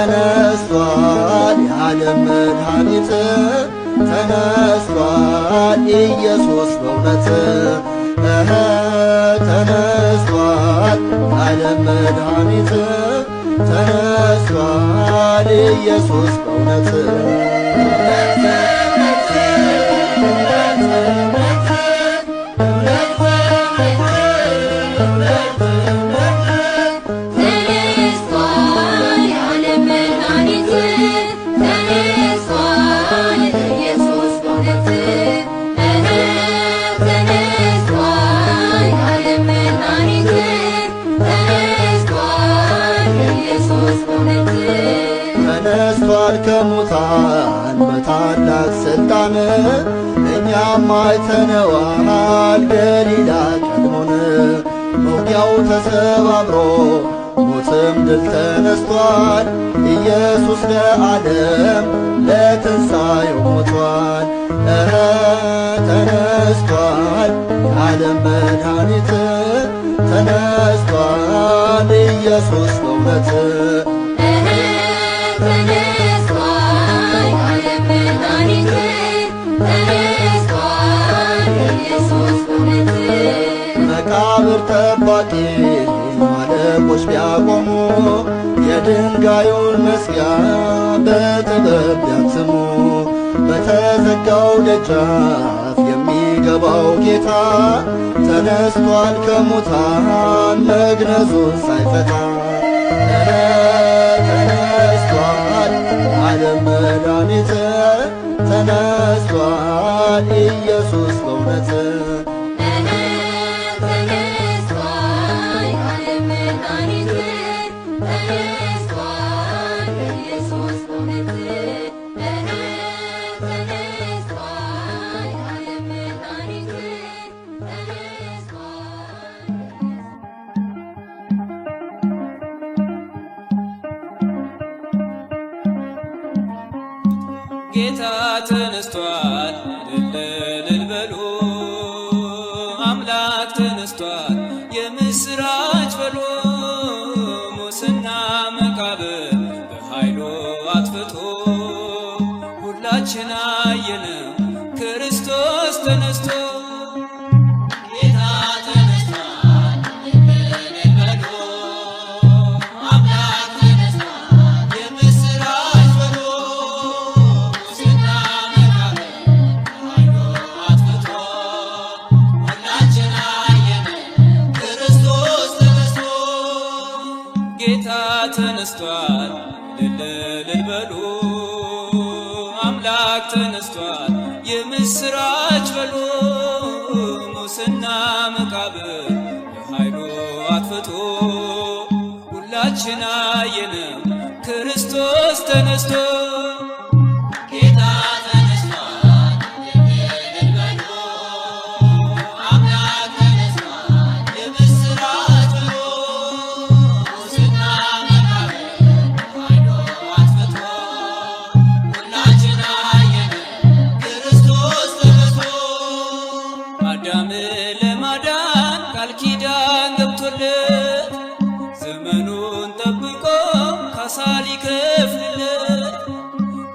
ተነስቷል የዓለም መድኃኒት ተነስቷል ኢየሱስ በእውነት ተነስቷል የዓለም መድኃኒት ተነስቷል ኢየሱስ በእውነት ተነስቷል ከሙታን በታላቅ ሥልጣን እኛም አይተነዋል ገሊላ ቀድሞን መውጊያው ተሰባብሮ ሞትም ድል ተነስቷል ኢየሱስ ለዓለም ለትንሣኤው ሞቷል ተነስቷል የዓለም መድኃኒት ተነስቷል ኢየሱስ በእውነት መቃብር ጠባቂ አለቆች ቢያቆሙ የድንጋዩን መዝጊያ በጥበብ ቢያትሙ በተዘጋው ደጃፍ የሚገባው ጌታ ተነስቷል ከሙታን መግነዙን ሳይፈታ ተነስቷል የዓለም መድኃኒት ተነስቷል ኢየሱስ በእውነት ጌታ ተነስቷል እልል በሉ አምላክ ተነስቷል የምስራች በሉ ሙስና መቃብር በኃይሉ አጥፍቶ ሁላችን አየነው ክርስቶስ ተነስቶ ተነስቷል እልል በሉ አምላክ ተነስቷል የምስራች በሉ ሙስና መቃብር በኃይሉ አጥፍቶ ሁላችን አየነው ክርስቶስ ተነስቶ ለማዳን ቃል ኪዳን ገብቶለት ዘመኑን ጠብቆ ካሳ ሊከፍልለት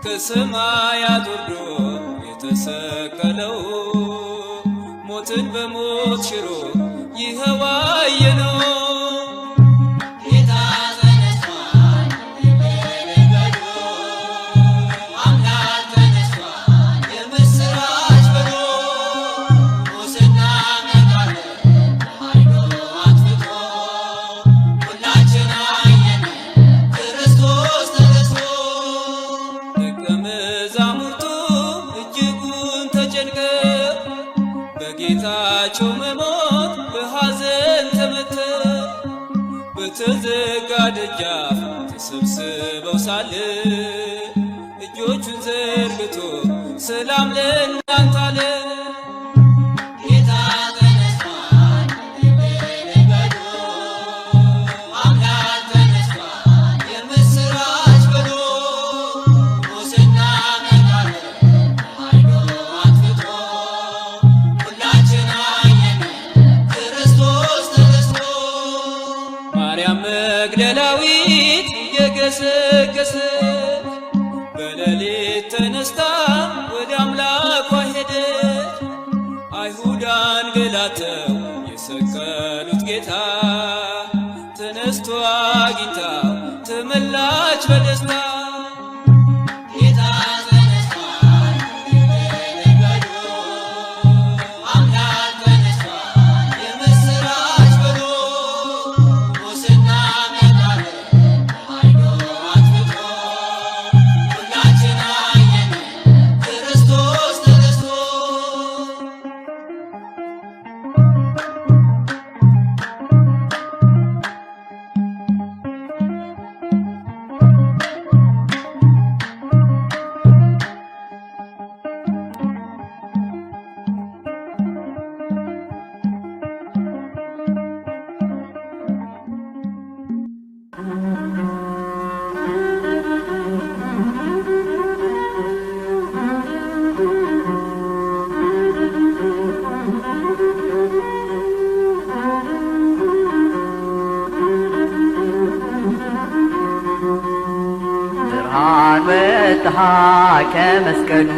ከሰማያት ወርዶ የተሰቀለው ሞትን በሞት ሽሮ ይኸው አየነው። በጌታቸው መሞት በሐዘን ተመተው በተዘጋ ደጃፍ ተሰብስበው ሳለ እጆቹን ዘርግቶ ሰላም ለእናንተ አለ። ማርያም መግደላዊት ገሰገሰች በሌሊት ተነስታ ወደ አምላኳ ሄደች። አይሁድ አንገላተው የሰቀሉት ጌታ ተነስቶ አግኝታ ተመላች በደስታ። ብርሃን ወጣ ከመስቀሉ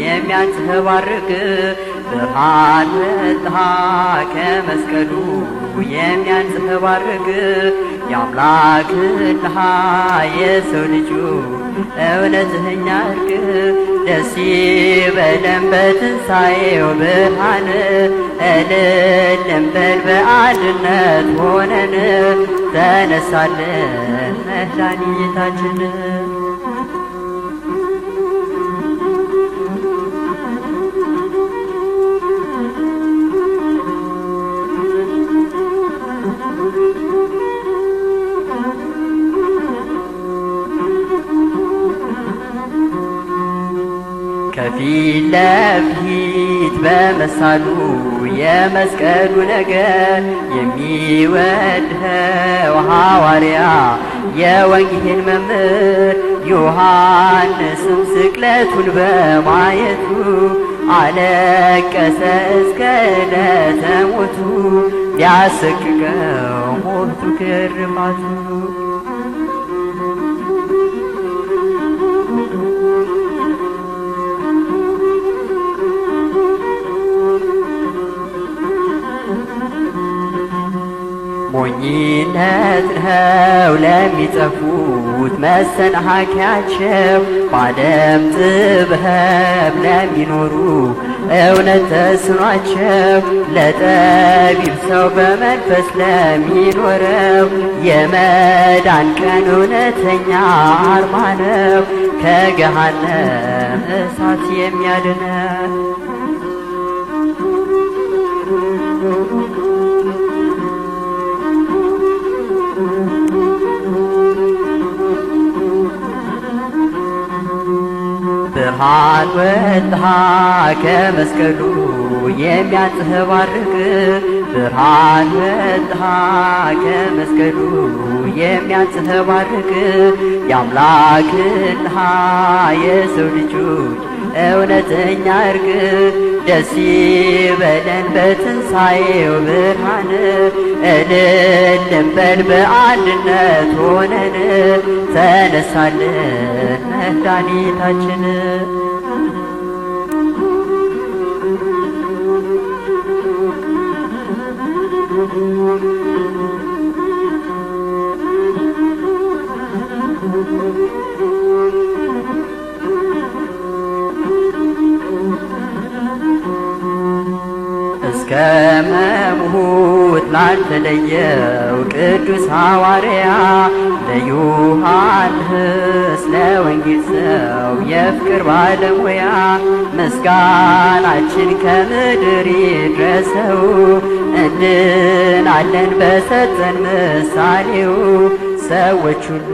የሚያንጸባርቅ ብርሃን ወጣ ከመስቀሉ የሚያንጸባርቅ የአምላክና የሰው ልጁ እውነተኛ እርቅ ደስ ይበለን በትንሣኤው ብርሃን እልል እንበል በአንድነት ሆነን ተነሳልን መድኃኒታችን። ከፊት ለፊት በመሳሉ የመስቀሉ ነገር የሚወድኸው ሐዋርያ የወንጌል መምህር ዮሐንስም ስቅለቱን በማየቱ አለቀሰ እስከ ዕለተ ሞቱ ሊያሰቅቀው ሞቱ ግርፋቱ። ሞኝነት ነው ለሚጠፉት መሰናከያቸው በዓለም ጥበብ ለሚኖሩ እውነት ተስኗቸው ለጠቢብ ሰው በመንፈስ ለሚኖረው የመዳን ቀን እውነተኛ አርማ ነው ከገሃነም እሳት የሚያድነው። ብርሃን ወጣ ከመስቀሉ የሚያንጸባርቅ ብርሃን ወጣ ከመስቀሉ የሚያንጸባርቅ የአምላክና የሰው ልጆች እውነተኛ እርቅ ደስ ይበለን በትንሣኤው ብርሃን እልል እንበል በአንድነት ሆነን ተነሳልን መድኃኒታችን። እስከ መሞት ላልተለየው ቅዱስ ሐዋርያ ለዮሐንስ ለወንጌል ሰው የፍቅር ባለሙያ ምስጋናችን ከምድር ይድረሰው እንድናለን በሰጠን ምሳሌው ሰዎች ሁሉ